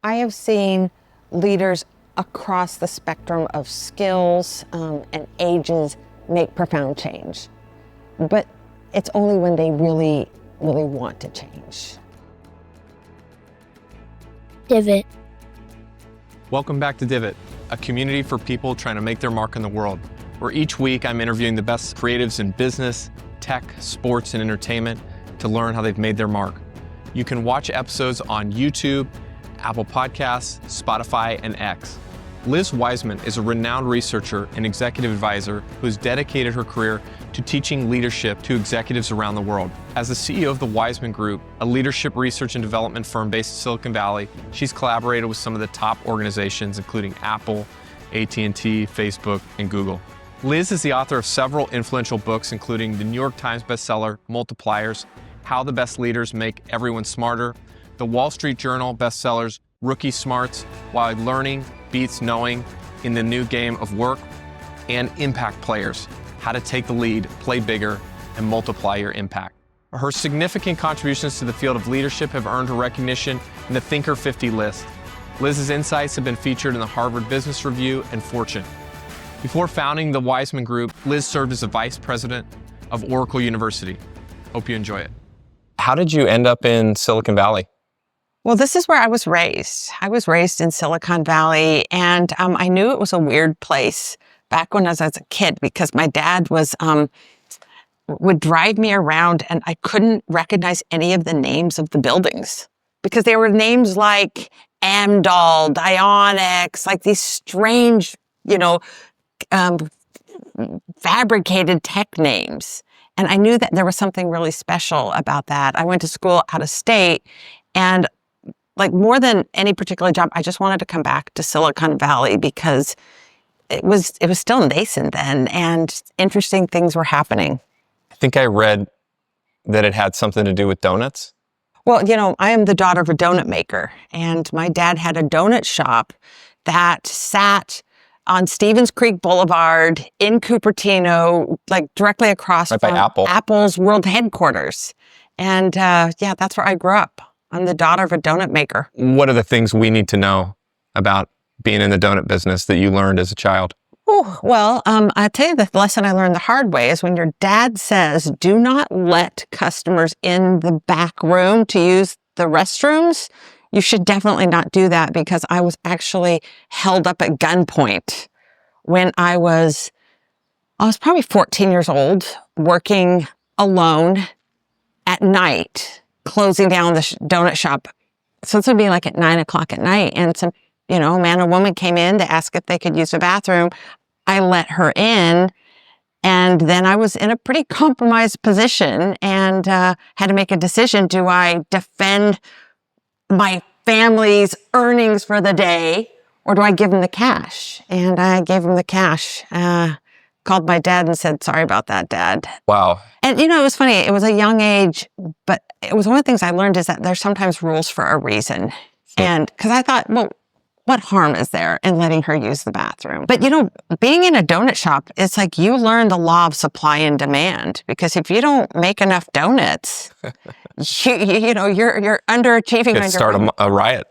I have seen leaders across the spectrum of skills and ages make profound change. But it's only when they really want to change. Divot. Welcome back to Divot, a community for people trying to make their mark in the world, where each week I'm interviewing the best creatives in business, tech, sports, and entertainment to learn how they've made their mark. You can watch episodes on YouTube, Apple Podcasts, Spotify, and X. Liz Wiseman is a renowned researcher and executive advisor who has dedicated her career to teaching leadership to executives around the world. As the CEO of the Wiseman Group, a leadership research and development firm based in Silicon Valley, she's collaborated with some of the top organizations, including Apple, AT&T, Facebook, and Google. Liz is the author of several influential books, including the New York Times bestseller, Multipliers, How the Best Leaders Make Everyone Smarter, the Wall Street Journal bestsellers, Rookie Smarts, Why Learning Beats Knowing in the New Game of Work, and Impact Players, How to Take the Lead, Play Bigger, and Multiply Your Impact. Her significant contributions to the field of leadership have earned her recognition in the Thinker 50 list. Liz's insights have been featured in the Harvard Business Review and Fortune. Before founding the Wiseman Group, Liz served as a vice president of Oracle University. Hope you enjoy it. How did you end up in Silicon Valley? Well, this is where I was raised. I was raised in Silicon Valley, and I knew it was a weird place back when I was a kid because my dad would drive me around and I couldn't recognize any of the names of the buildings because they were names like Amdahl, Dionix, like these strange, fabricated tech names. And I knew that there was something really special about that. I went to school out of state, and like more than any particular job, I just wanted to come back to Silicon Valley because it was still nascent then and interesting things were happening. I think I read that it had something to do with donuts. Well, I am the daughter of a donut maker, and my dad had a donut shop that sat on Stevens Creek Boulevard in Cupertino, like directly across right from by Apple. Apple's world headquarters. And that's where I grew up. I'm the daughter of a donut maker. What are the things we need to know about being in the donut business that you learned as a child? Well, I'll tell you the lesson I learned the hard way is when your dad says, do not let customers in the back room to use the restrooms, you should definitely not do that, because I was actually held up at gunpoint when I was probably 14 years old, working alone at night, closing down the donut shop. So this would be like at 9:00 at night. And some, a man or woman came in to ask if they could use the bathroom. I let her in. And then I was in a pretty compromised position and had to make a decision. Do I defend my family's earnings for the day, or do I give them the cash? And I gave him the cash. Called my dad and said, sorry about that, Dad. Wow. And, it was funny. It was a young age, but it was one of the things I learned is that there's sometimes rules for a reason. And because I thought, well, what harm is there in letting her use the bathroom? But, being in a donut shop, it's like you learn the law of supply and demand, because if you don't make enough donuts, you're underachieving. You could start a riot.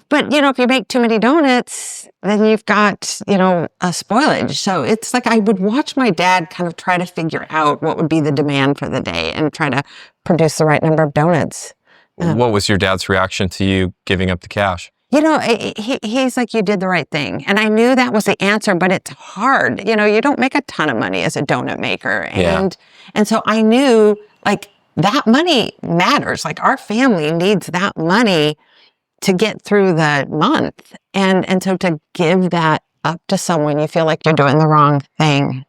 But, if you make too many donuts, then you've got, a spoilage. So it's like I would watch my dad kind of try to figure out what would be the demand for the day and try to produce the right number of donuts. What was your dad's reaction to you giving up the cash? He's like, you did the right thing. And I knew that was the answer, but it's hard. You don't make a ton of money as a donut maker. And so I knew, like, that money matters. Like, our family needs that money to get through the month. And so to give that up to someone, you feel like you're doing the wrong thing.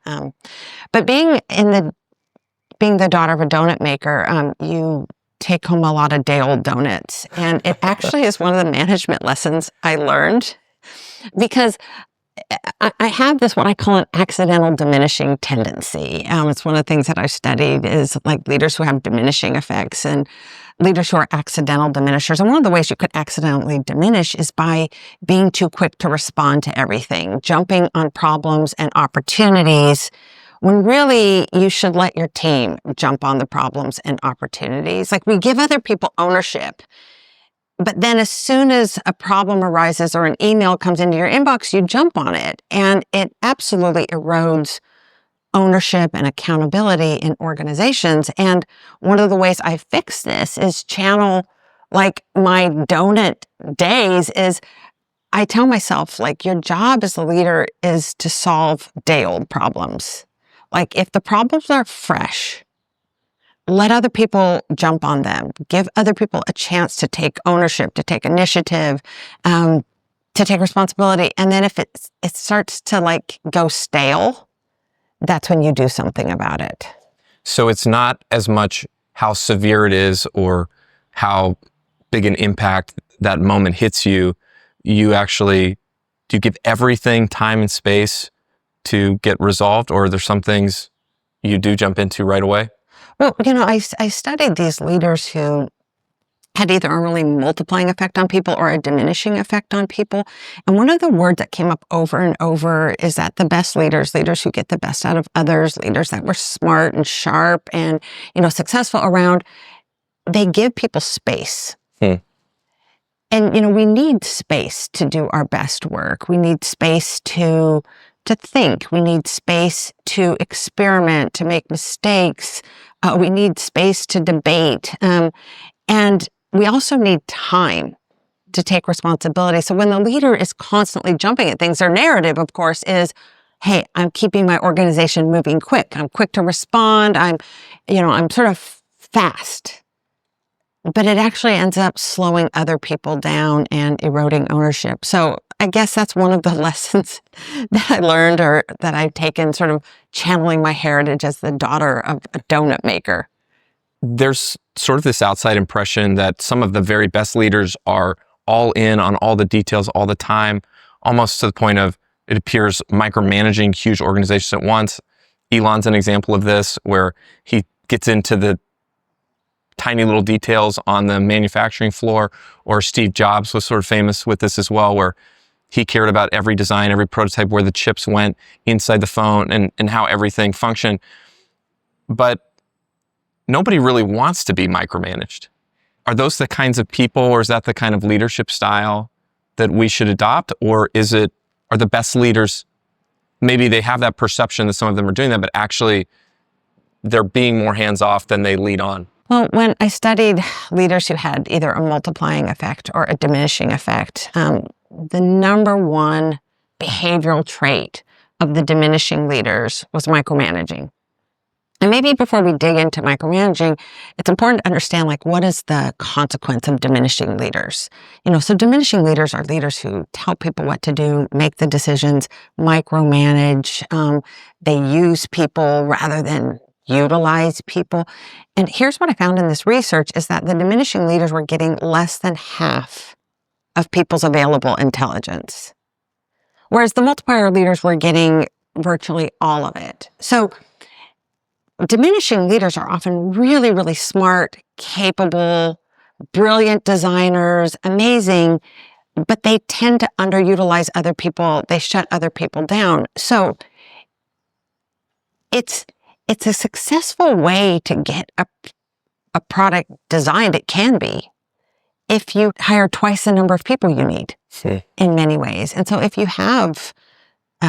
But being the daughter of a donut maker, you take home a lot of day-old donuts. And it actually is one of the management lessons I learned, because I have this, what I call an accidental diminishing tendency. It's one of the things that I've studied is like leaders who have diminishing effects and leaders who are accidental diminishers. And one of the ways you could accidentally diminish is by being too quick to respond to everything, jumping on problems and opportunities, when really you should let your team jump on the problems and opportunities. Like, we give other people ownership But then as soon as a problem arises or an email comes into your inbox, you jump on it. And it absolutely erodes ownership and accountability in organizations. And one of the ways I fix this is channel like my donut days is I tell myself, like, your job as a leader is to solve day-old problems. Like, if the problems are fresh, let other people jump on them. Give other people a chance to take ownership, to take initiative, to take responsibility. And then if it starts to like go stale, that's when you do something about it. So it's not as much how severe it is or how big an impact that moment hits you. You actually, do you give everything time and space to get resolved, or are there some things you do jump into right away? Well, I studied these leaders who had either a really multiplying effect on people or a diminishing effect on people. And one of the words that came up over and over is that the best leaders who get the best out of others, leaders that were smart and sharp and, successful around, they give people space. And, we need space to do our best work. We need space to think. We need space to experiment, to make mistakes. We need space to debate. And we also need time to take responsibility. So when the leader is constantly jumping at things, their narrative, of course, is, hey, I'm keeping my organization moving quick. I'm quick to respond. I'm sort of fast. But it actually ends up slowing other people down and eroding ownership. So I guess that's one of the lessons that I learned or that I've taken, sort of channeling my heritage as the daughter of a donut maker. There's sort of this outside impression that some of the very best leaders are all in on all the details all the time, almost to the point of it appears micromanaging huge organizations at once. Elon's an example of this, where he gets into the tiny little details on the manufacturing floor, or Steve Jobs was sort of famous with this as well, where he cared about every design, every prototype, where the chips went inside the phone and how everything functioned. But nobody really wants to be micromanaged. Are those the kinds of people, or is that the kind of leadership style that we should adopt? Or are the best leaders, maybe they have that perception that some of them are doing that, but actually they're being more hands-off than they lead on? Well, when I studied leaders who had either a multiplying effect or a diminishing effect, the number one behavioral trait of the diminishing leaders was micromanaging. And maybe before we dig into micromanaging, it's important to understand, like, what is the consequence of diminishing leaders? So diminishing leaders are leaders who tell people what to do, make the decisions, micromanage. They use people rather than utilize people. And here's what I found in this research is that the diminishing leaders were getting less than half of people's available intelligence, whereas the multiplier leaders were getting virtually all of it. So diminishing leaders are often really, really smart, capable, brilliant designers, amazing, but they tend to underutilize other people. They shut other people down. So it's a successful way to get a product designed. It can be if you hire twice the number of people you need in many ways. And so if you have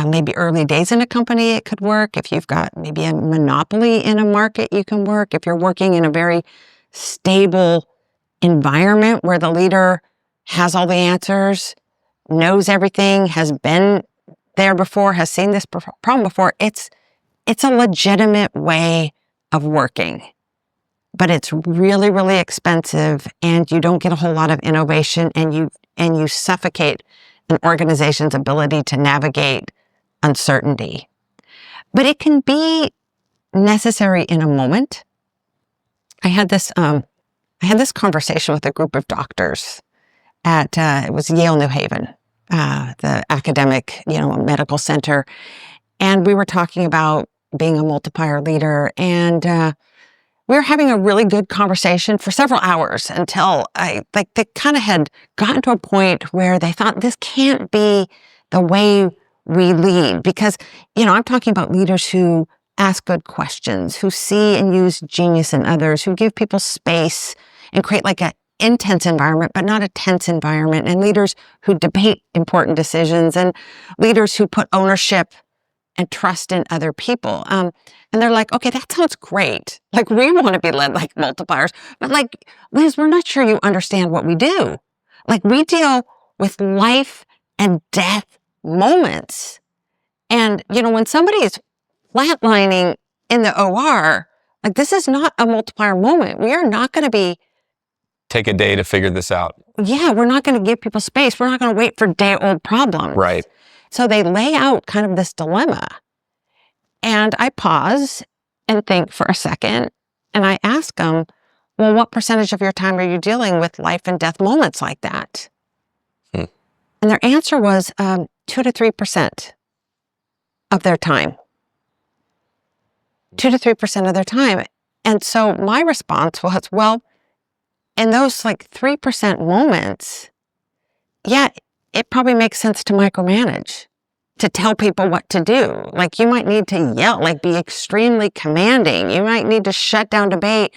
maybe early days in a company, it could work. If you've got maybe a monopoly in a market, you can work. If you're working in a very stable environment where the leader has all the answers, knows everything, has been there before, has seen this problem before, it's a legitimate way of working. But it's really, really expensive, and you don't get a whole lot of innovation, and you suffocate an organization's ability to navigate uncertainty. But it can be necessary in a moment. I had this conversation with a group of doctors at it was Yale New Haven, the academic medical center, and we were talking about being a multiplier leader, and we were having a really good conversation for several hours until they kind of had gotten to a point where they thought this can't be the way we lead, because I'm talking about leaders who ask good questions, who see and use genius in others, who give people space and create like a intense environment, but not a tense environment, and leaders who debate important decisions, and leaders who put ownership and trust in other people. And they're like, okay, that sounds great. Like, we want to be led like multipliers, but like, Liz, we're not sure you understand what we do. Like, we deal with life and death moments. And, when somebody is flatlining in the OR, like, this is not a multiplier moment. We are not going to take a day to figure this out. Yeah, we're not going to give people space. We're not going to wait for day-old problems. Right. So they lay out kind of this dilemma. And I pause and think for a second, and I ask them, well, what percentage of your time are you dealing with life and death moments like that? And their answer was 2 to 3% of their time. 2 to 3% of their time. And so my response was, well, in those like 3% moments, yeah, it probably makes sense to micromanage, to tell people what to do. Like, you might need to yell, like be extremely commanding. You might need to shut down debate.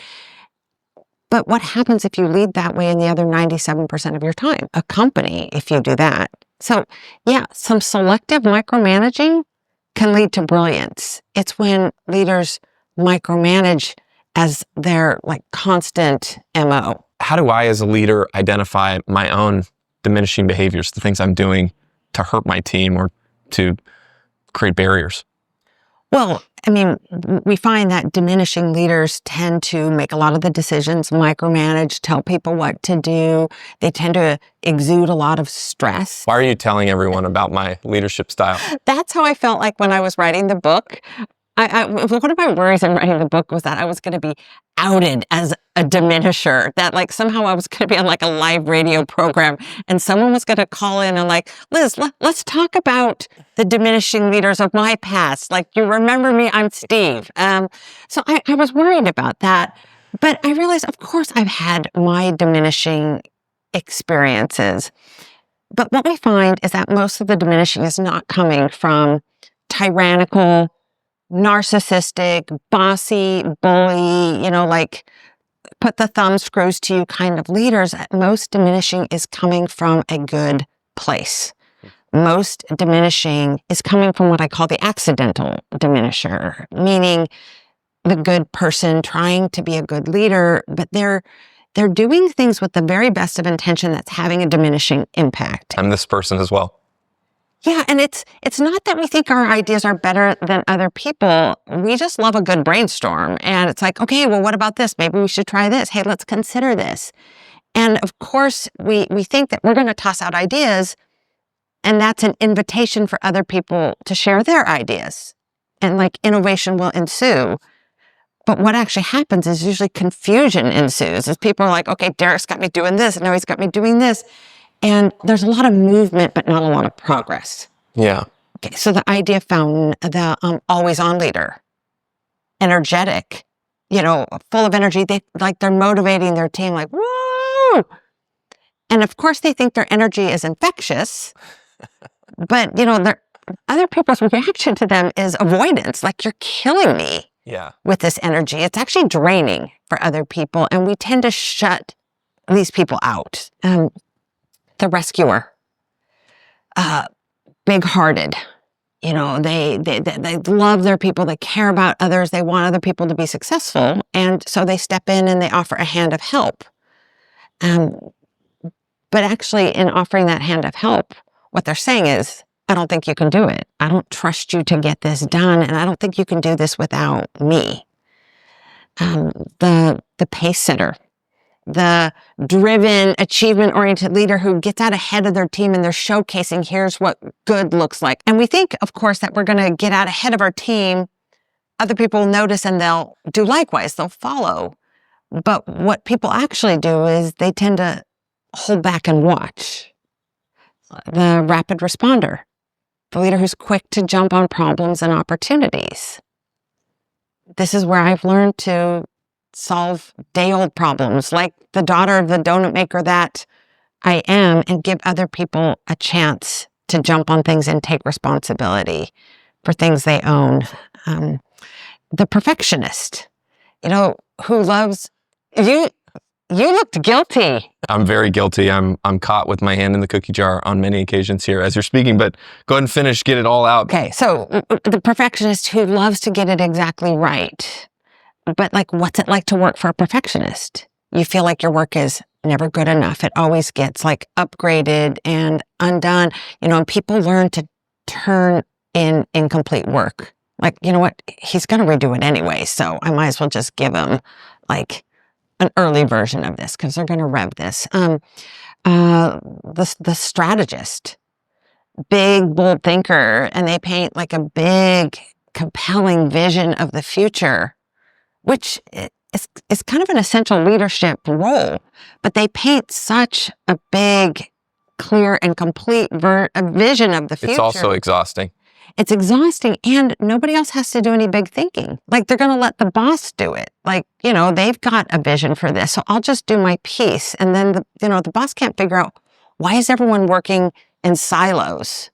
But what happens if you lead that way in the other 97% of your time? A company, if you do that. So yeah, some selective micromanaging can lead to brilliance. It's when leaders micromanage as their like constant MO. How do I, as a leader, identify my own diminishing behaviors, the things I'm doing to hurt my team or to create barriers? Well, I mean, we find that diminishing leaders tend to make a lot of the decisions, micromanage, tell people what to do. They tend to exude a lot of stress. Why are you telling everyone about my leadership style? That's how I felt like when I was writing the book. One of my worries in writing the book was that I was going to be outed as a diminisher, that like somehow I was going to be on like a live radio program and someone was going to call in and like, Liz, let's talk about the diminishing leaders of my past. Like, you remember me, I'm Steve. So I was worried about that, but I realized, of course, I've had my diminishing experiences. But what I find is that most of the diminishing is not coming from tyrannical, narcissistic, bossy, bully, like put the thumb screws to you kind of leaders. Most diminishing is coming from a good place. Most diminishing is coming from what I call the accidental diminisher, meaning the good person trying to be a good leader, but they're doing things with the very best of intention that's having a diminishing impact. I'm this person as well. Yeah, and it's not that we think our ideas are better than other people. We just love a good brainstorm. And it's like, okay, well, what about this? Maybe we should try this. Hey, let's consider this. And of course, we think that we're going to toss out ideas, and that's an invitation for other people to share their ideas. And like innovation will ensue. But what actually happens is usually confusion ensues, as people are like, okay, Derek's got me doing this, and now he's got me doing this. And there's a lot of movement, but not a lot of progress. Yeah. Okay, so the idea fountain, the always-on leader, energetic, full of energy. They're motivating their team, like, woo! And of course, they think their energy is infectious, but other people's reaction to them is avoidance. Like, you're killing me. Yeah. With this energy. It's actually draining for other people, and we tend to shut these people out. The rescuer, big-hearted, they love their people, they care about others, they want other people to be successful, and so they step in and they offer a hand of help. But actually, in offering that hand of help, what they're saying is, I don't think you can do it. I don't trust you to get this done, and I don't think you can do this without me. The pace setter, the driven, achievement-oriented leader who gets out ahead of their team and they're showcasing, here's what good looks like. And we think, of course, that we're going to get out ahead of our team. Other people will notice and they'll do likewise. They'll follow. But what people actually do is they tend to hold back and watch. The rapid responder, the leader who's quick to jump on problems and opportunities. This is where I've learned to solve day-old problems, like the daughter of the donut maker that I am, and give other people a chance to jump on things and take responsibility for things they own. The perfectionist, who loves you. you looked guilty. I'm very guilty. I'm caught with my hand in the cookie jar on many occasions here as you're speaking, but go ahead and finish, get it all out. Okay, so the perfectionist who loves to get it exactly right. But like, what's it like to work for a perfectionist? You feel like your work is never good enough. It always gets like upgraded and undone, and people learn to turn in incomplete work. Like, you know what? He's going to redo it anyway. So I might as well just give him like an early version of this because they're going to rev this. The strategist, big, bold thinker, and they paint like a big, compelling vision of the future, which is kind of an essential leadership role, but they paint such a big, clear, and complete vision of the future. It's also exhausting. It's exhausting, and nobody else has to do any big thinking. Like, they're going to let the boss do it. Like, they've got a vision for this, so I'll just do my piece. And then, the boss can't figure out, why is everyone working in silos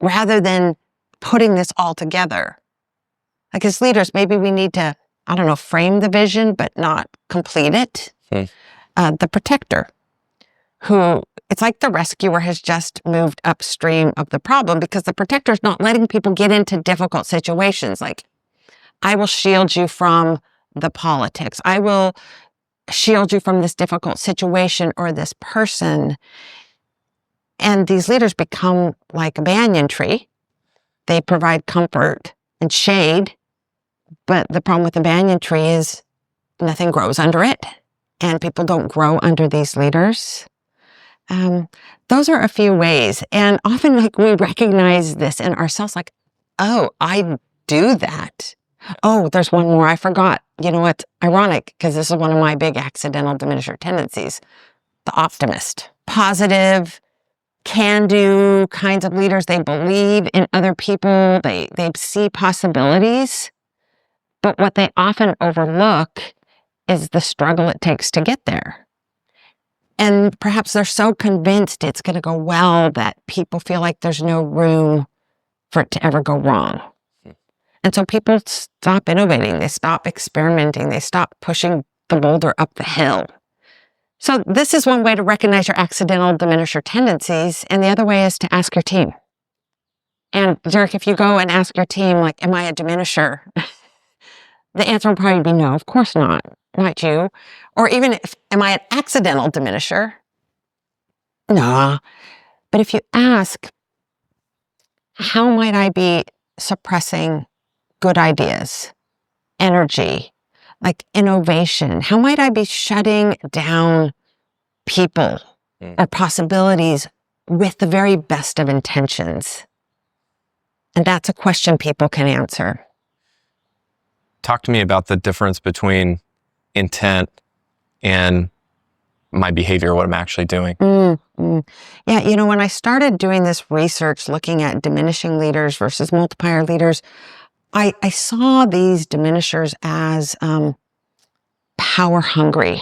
rather than putting this all together? Like, as leaders, maybe we need to, frame the vision, but not complete it. The protector, who it's like the rescuer has just moved upstream of the problem because the protector is not letting people get into difficult situations. Like, I will shield you from the politics. I will shield you from this difficult situation or this person. And these leaders become like a banyan tree. They provide comfort and shade. But the problem with the banyan tree is nothing grows under it. And people don't grow under these leaders. Those are a few ways. And often we recognize this in ourselves, like, oh, I do that. Oh, there's one more I forgot. You know what's ironic? Because this is one of my big accidental diminisher tendencies. The optimist. Positive, can-do kinds of leaders. They believe in other people. They see possibilities. But what they often overlook is the struggle it takes to get there. And perhaps they're so convinced it's going to go well that people feel like there's no room for it to ever go wrong. And so people stop innovating, they stop experimenting, they stop pushing the boulder up the hill. So this is one way to recognize your accidental diminisher tendencies, and the other way is to ask your team. And Derek, if you go and ask your team, like, am I a diminisher? The answer will probably be no, of course not you. Or even if, am I an accidental diminisher? No. But if you ask, how might I be suppressing good ideas, energy, like innovation? How might I be shutting down people or possibilities with the very best of intentions? And that's a question people can answer. Talk to me about the difference between intent and my behavior, what I'm actually doing. Yeah, when I started doing this research, looking at diminishing leaders versus multiplier leaders, I saw these diminishers as power hungry,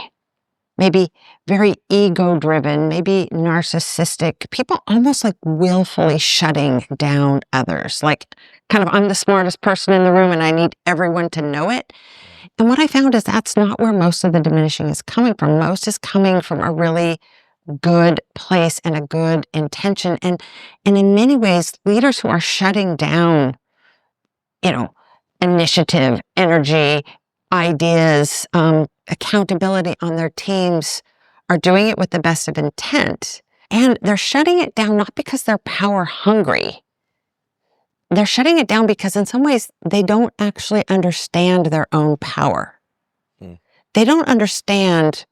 maybe very ego-driven, maybe narcissistic, people almost like willfully shutting down others, like kind of, I'm the smartest person in the room and I need everyone to know it. And what I found is that's not where most of the diminishing is coming from. Most is coming from a really good place and a good intention. And in many ways, leaders who are shutting down, initiative, energy, ideas, accountability on their teams are doing it with the best of intent. And they're shutting it down not because they're power hungry. They're shutting it down because in some ways they don't actually understand their own power. They don't understand,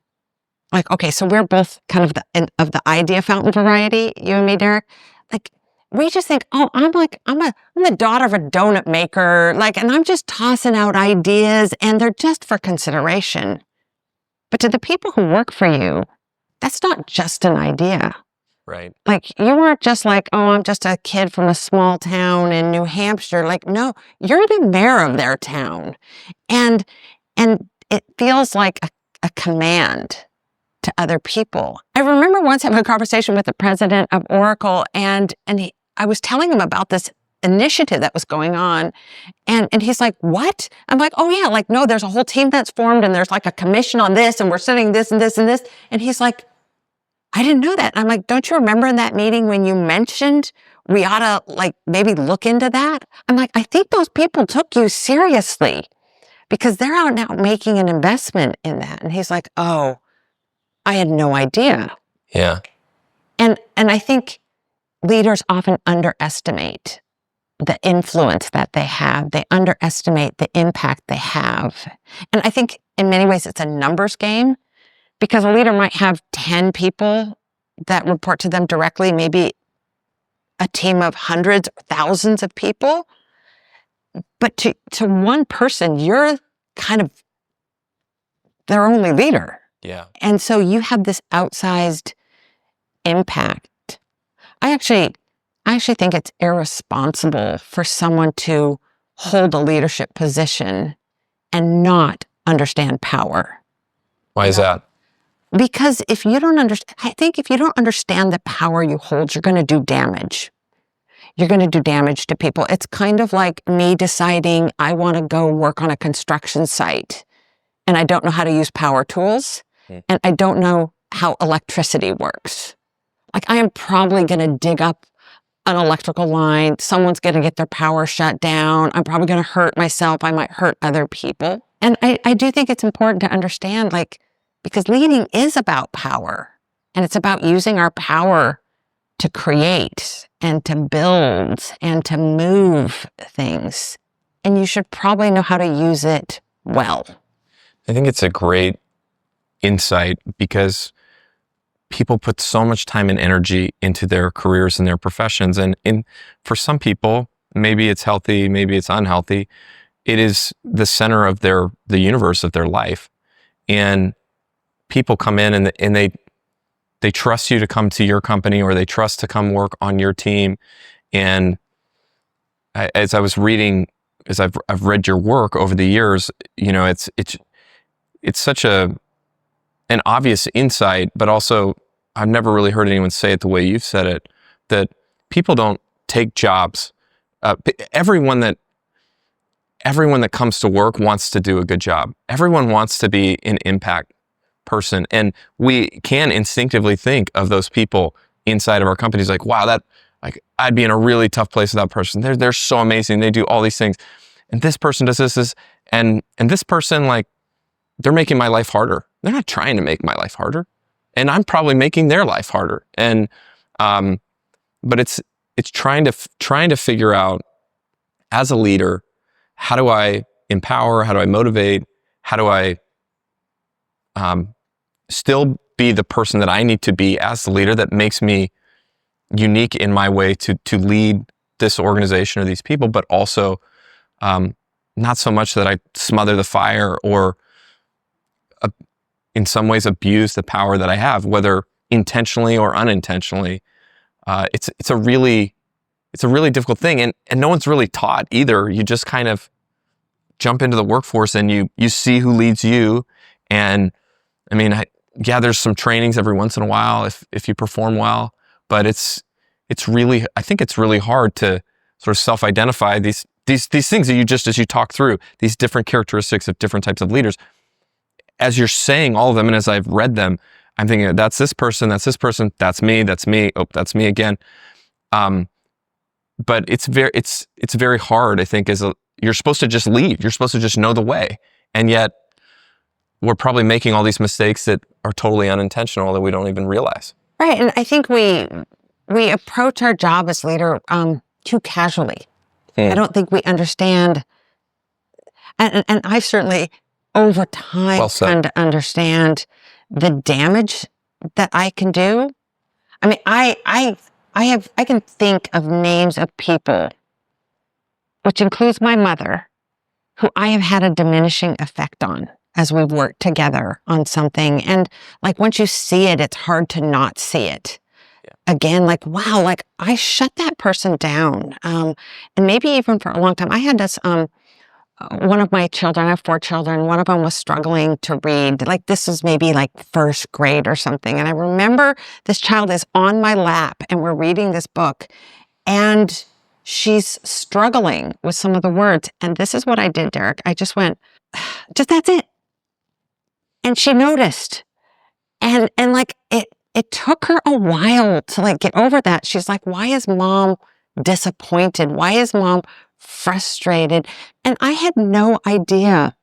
like, okay, so we're both kind of the idea fountain variety, you and me, Derek. Like, we just think, oh, I'm the daughter of a donut maker, like, and I'm just tossing out ideas and they're just for consideration. But to the people who work for you, that's not just an idea. Right. Like, you aren't just like, oh, I'm just a kid from a small town in New Hampshire. Like, no, you're the mayor of their town. And it feels like a command to other people. I remember once having a conversation with the president of Oracle, and I was telling him about this initiative that was going on. And he's like, what? I'm like, oh yeah, like, no, there's a whole team that's formed and there's like a commission on this and we're sending this and this and this. And he's like, I didn't know that. I'm like, don't you remember in that meeting when you mentioned we ought to like maybe look into that? I'm like, I think those people took you seriously because they're out now making an investment in that. And he's like, oh, I had no idea. Yeah. And I think leaders often underestimate the influence that they have. They underestimate the impact they have. And I think in many ways it's a numbers game because a leader might have 10 people that report to them directly, maybe a team of hundreds or thousands of people. But to one person, you're kind of their only leader. Yeah. And so you have this outsized impact. I actually think it's irresponsible for someone to hold a leadership position and not understand power. Why is that? Because if you don't understand the power you hold, you're going to do damage. You're going to do damage to people. It's kind of like me deciding I want to go work on a construction site and I don't know how to use power tools and I don't know how electricity works. Like I am probably going to dig up an electrical line. Someone's going to get their power shut down. I'm probably going to hurt myself. I might hurt other people. And I do think it's important to understand, like, because leading is about power and it's about using our power to create and to build and to move things. And you should probably know how to use it well. I think it's a great insight because people put so much time and energy into their careers and their professions. And for some people, maybe it's healthy, maybe it's unhealthy. It is the center of the universe of their life. And people come in and they trust you to come to your company or they trust to come work on your team. And as I've read your work over the years, you know, it's such an obvious insight, but also I've never really heard anyone say it the way you've said it, that people don't take jobs. Everyone that comes to work wants to do a good job. Everyone wants to be an impact person. And we can instinctively think of those people inside of our companies like, wow, I'd be in a really tough place with that person. They're so amazing. They do all these things. And this person does this, and this person, like, they're making my life harder. They're not trying to make my life harder. And I'm probably making their life harder. And, but it's trying to figure out as a leader, how do I empower? How do I motivate? How do I, still be the person that I need to be as the leader that makes me unique in my way to lead this organization or these people, but also, not so much that I smother the fire or, in some ways abuse the power that I have, whether intentionally or unintentionally. It's a really difficult thing, and no one's really taught either. You just kind of jump into the workforce and you see who leads you. And I mean, there's some trainings every once in a while if you perform well, but I think it's really hard to sort of self-identify these things that as you talk through, these different characteristics of different types of leaders. As you're saying all of them, and as I've read them, I'm thinking, that's this person, that's me, oh, that's me again. But it's very hard, I think, you're supposed to just lead, you're supposed to just know the way. And yet we're probably making all these mistakes that are totally unintentional that we don't even realize. Right, and I think we approach our job as leader too casually. I don't think we understand, and I've certainly over time come to understand the damage that I can do. I mean, I can think of names of people, which includes my mother, who I have had a diminishing effect on as we've worked together on something. And like, once you see it, it's hard to not see it. Again, like, wow, like I shut that person down. And maybe even for a long time, I had this, one of my children, I have 4 children, one of them was struggling to read. Like, this was maybe like first grade or something. And I remember this child is on my lap and we're reading this book. And she's struggling with some of the words. And this is what I did, Derek. I just went, just that's it. And she noticed. And like it took her a while to like get over that. She's like, why is mom disappointed? Why is mom frustrated? And I had no idea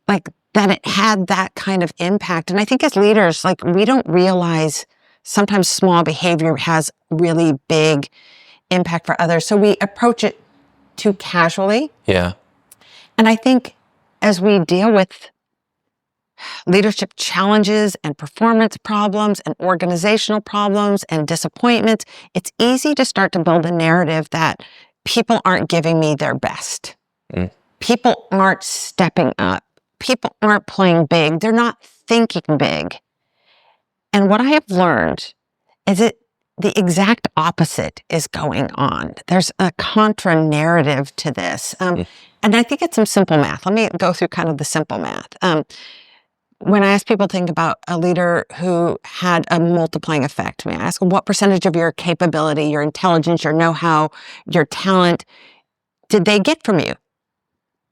like that it had that kind of impact. And I think as leaders, like we don't realize sometimes small behavior has really big impact for others. So we approach it too casually. Yeah. And I think as we deal with leadership challenges and performance problems and organizational problems and disappointments, it's easy to start to build a narrative that people aren't giving me their best. People aren't stepping up. People aren't playing big. They're not thinking big. And what I have learned is that the exact opposite is going on. There's a contra narrative to this. And I think it's some simple math. Let me go through kind of the simple math. When I ask people to think about a leader who had a multiplying effect, I ask them, what percentage of your capability, your intelligence, your know-how, your talent did they get from you?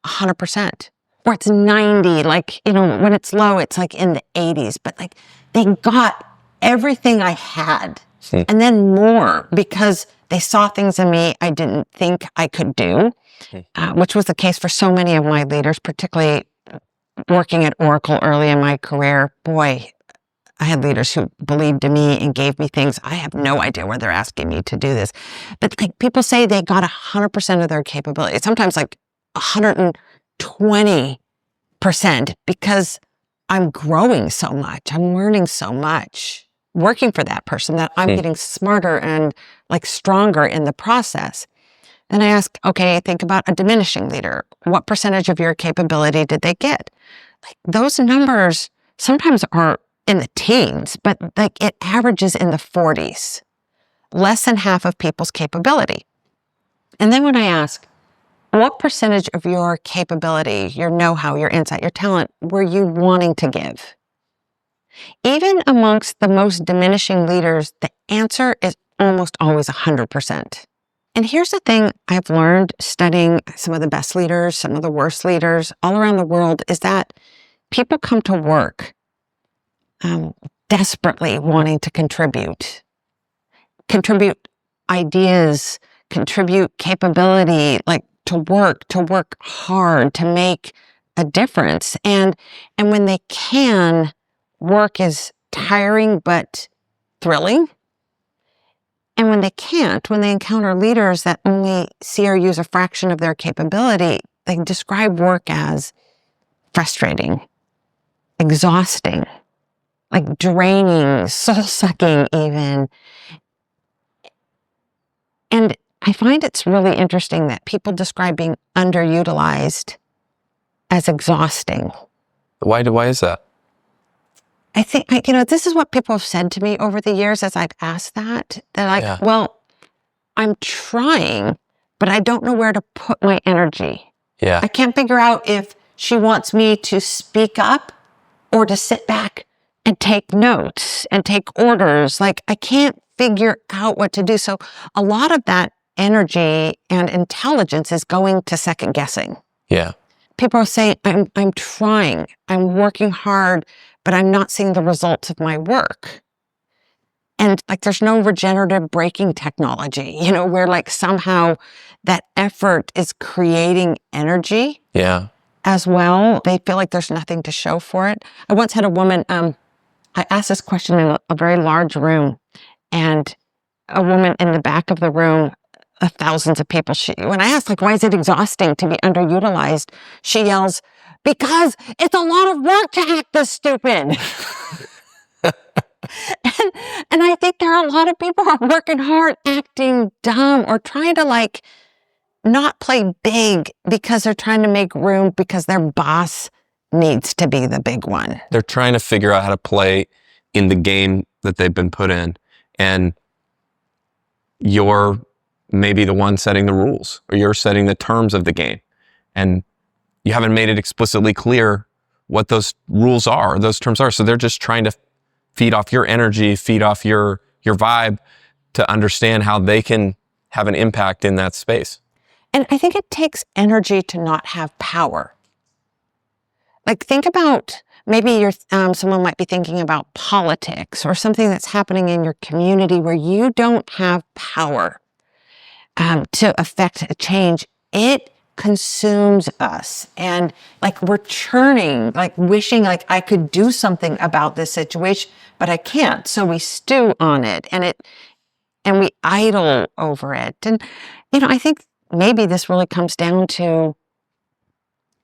100%. Or it's 90, like, when it's low, it's like in the 80s, but like they got everything I had and then more because they saw things in me I didn't think I could do, which was the case for so many of my leaders, particularly working at Oracle early in my career. Boy, I had leaders who believed in me and gave me things. I have no idea where they're asking me to do this. But like people say they got 100% of their capability, sometimes like 120%, because I'm growing so much. I'm learning so much, working for that person, that I'm getting smarter and like stronger in the process. Then I ask, okay, think about a diminishing leader. What percentage of your capability did they get? Like those numbers sometimes are in the teens, but like it averages in the 40s, less than half of people's capability. And then when I ask, what percentage of your capability, your know-how, your insight, your talent were you wanting to give? Even amongst the most diminishing leaders, the answer is almost always 100%. And here's the thing I've learned studying some of the best leaders, some of the worst leaders all around the world is that people come to work desperately wanting to contribute ideas, contribute capability, like to work hard, to make a difference. And when they can, work is tiring but thrilling. And when they can't, when they encounter leaders that only see or use a fraction of their capability, they describe work as frustrating, exhausting, like draining, soul-sucking even. And I find it's really interesting that people describe being underutilized as exhausting. Why is that? I think, this is what people have said to me over the years as I've asked that. They're like, well, I'm trying, but I don't know where to put my energy. Yeah. I can't figure out if she wants me to speak up or to sit back and take notes and take orders. Like, I can't figure out what to do. So a lot of that energy and intelligence is going to second guessing. Yeah. People are saying, I'm trying, I'm working hard, but I'm not seeing the results of my work. And like, there's no regenerative braking technology, where like somehow that effort is creating energy. Yeah. As well. They feel like there's nothing to show for it. I once had a woman, I asked this question in a very large room, and a woman in the back of the room, thousands of people, when I asked, like, why is it exhausting to be underutilized? She yells, because it's a lot of work to act this stupid. and I think there are a lot of people who are working hard, acting dumb, or trying to like not play big because they're trying to make room because their boss needs to be the big one. They're trying to figure out how to play in the game that they've been put in. And you're maybe the one setting the rules, or you're setting the terms of the game. And you haven't made it explicitly clear what those rules are, those terms are. So they're just trying to feed off your energy, feed off your vibe to understand how they can have an impact in that space. And I think it takes energy to not have power. Like, think about, maybe you're someone might be thinking about politics or something that's happening in your community where you don't have power to affect a change. It consumes us, and like we're churning, like wishing like I could do something about this situation, but I can't. So we stew on it, and we idle over it. And I think maybe this really comes down to,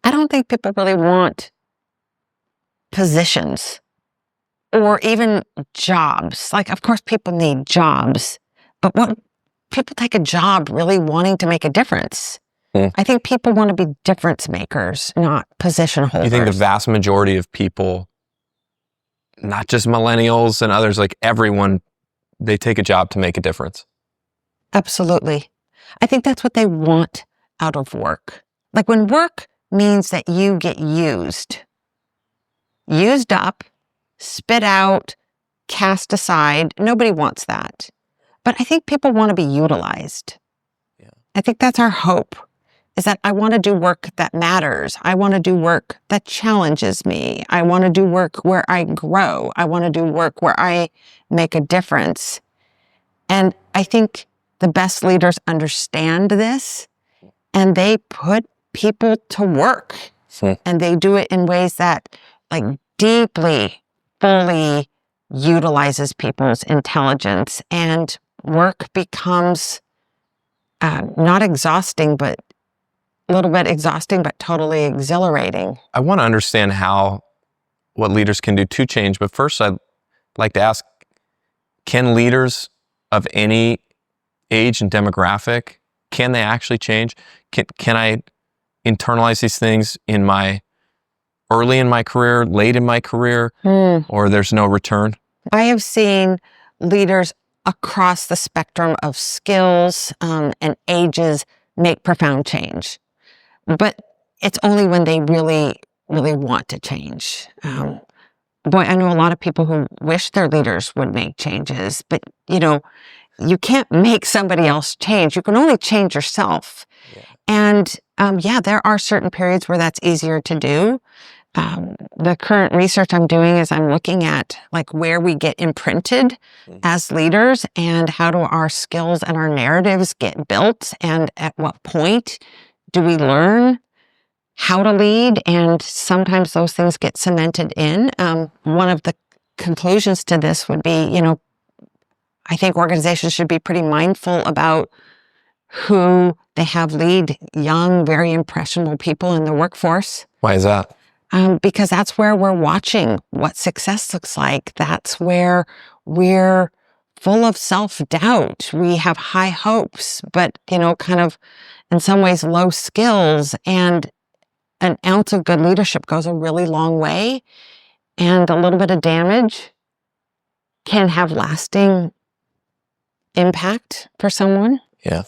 I don't think people really want positions or even jobs. Like, of course, people need jobs, but what people take a job really wanting to make a difference. I think people want to be difference makers, not position holders. You think the vast majority of people, not just millennials and others, like everyone, they take a job to make a difference? Absolutely. I think that's what they want out of work. Like, when work means that you get used up, spit out, cast aside, nobody wants that. But I think people want to be utilized. Yeah. I think that's our hope, is that I want to do work that matters. I want to do work that challenges me. I want to do work where I grow. I want to do work where I make a difference. And I think the best leaders understand this, and they put people to work. And they do it in ways that like deeply, fully utilizes people's intelligence, and work becomes not exhausting, but a little bit exhausting, but totally exhilarating. I want to understand what leaders can do to change. But first, I'd like to ask, can leaders of any age and demographic, can they actually change? Can I internalize these things early in my career, late in my career, or there's no return? I have seen leaders across the spectrum of skills and ages make profound change. But it's only when they really, really want to change. Boy, I know a lot of people who wish their leaders would make changes, but you can't make somebody else change. You can only change yourself. Yeah. And there are certain periods where that's easier to do. The current research I'm doing is I'm looking at like where we get imprinted as leaders, and how do our skills and our narratives get built, and at what point do we learn how to lead, and sometimes those things get cemented in. One of the conclusions to this would be, I think organizations should be pretty mindful about who they have lead young, very impressionable people in the workforce. Why is that? Because that's where we're watching what success looks like. That's where we're full of self-doubt. We have high hopes, but, kind of in some ways low skills. And an ounce of good leadership goes a really long way. And a little bit of damage can have lasting impact for someone. Yeah.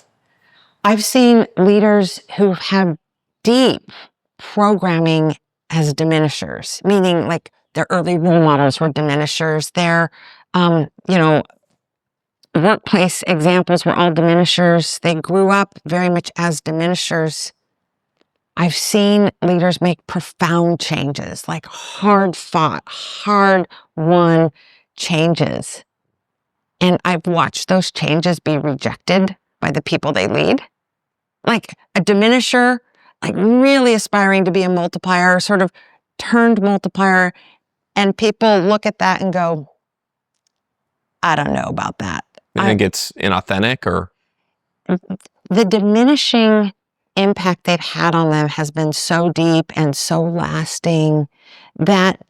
I've seen leaders who have deep programming as diminishers, meaning like their early role models were diminishers. Their, workplace examples were all diminishers. They grew up very much as diminishers. I've seen leaders make profound changes, like hard-fought, hard-won changes. And I've watched those changes be rejected by the people they lead. Like a diminisher, like really aspiring to be a multiplier, sort of turned multiplier, and people look at that and go, I don't know about that. You think it's inauthentic, or? The diminishing impact they've had on them has been so deep and so lasting that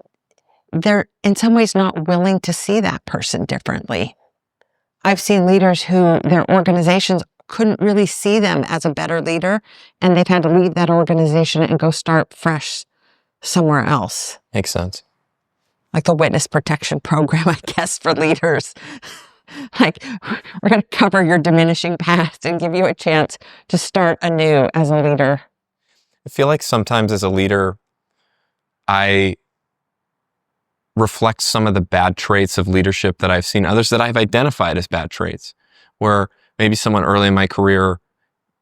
they're in some ways not willing to see that person differently. I've seen leaders who their organizations couldn't really see them as a better leader, and they've had to leave that organization and go start fresh somewhere else. Makes sense. Like the witness protection program, I guess, for leaders. Like, we're going to cover your diminishing past and give you a chance to start anew as a leader. I feel like sometimes as a leader, I reflect some of the bad traits of leadership that I've seen, others that I've identified as bad traits, where maybe someone early in my career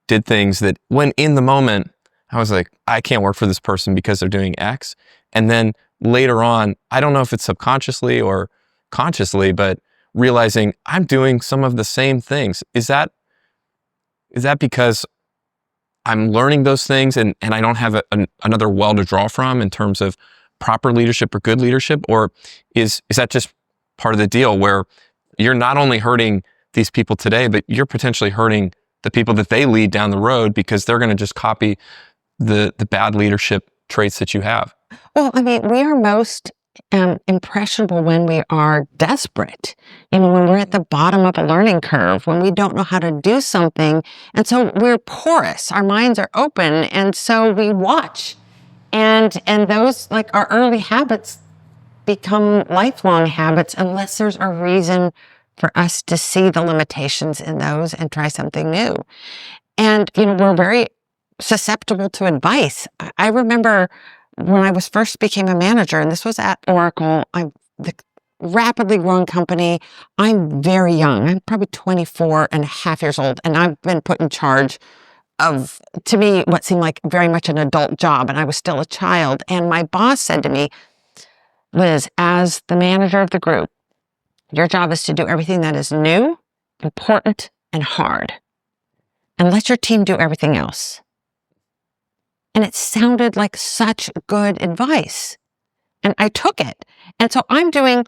did things that when in the moment, I was like, I can't work for this person because they're doing X. And then later on, I don't know if it's subconsciously or consciously, but realizing I'm doing some of the same things. Is that because I'm learning those things and I don't have another well to draw from in terms of proper leadership or good leadership? Or is that just part of the deal where you're not only hurting these people today, but you're potentially hurting the people that they lead down the road because they're going to just copy the bad leadership traits that you have? Well, I mean, we are most impressionable when we are desperate, when we're at the bottom of a learning curve, when we don't know how to do something. And so we're porous, our minds are open. And so we watch and those, like our early habits, become lifelong habits unless there's a reason for us to see the limitations in those and try something new. And, we're very susceptible to advice. I remember when I first became a manager, and this was at Oracle, the rapidly growing company. I'm very young. I'm probably 24 and a half years old, and I've been put in charge of, to me, what seemed like very much an adult job, and I was still a child. And my boss said to me, Liz, as the manager of the group, your job is to do everything that is new, important, and hard, and let your team do everything else. And it sounded like such good advice. And I took it. And so I'm doing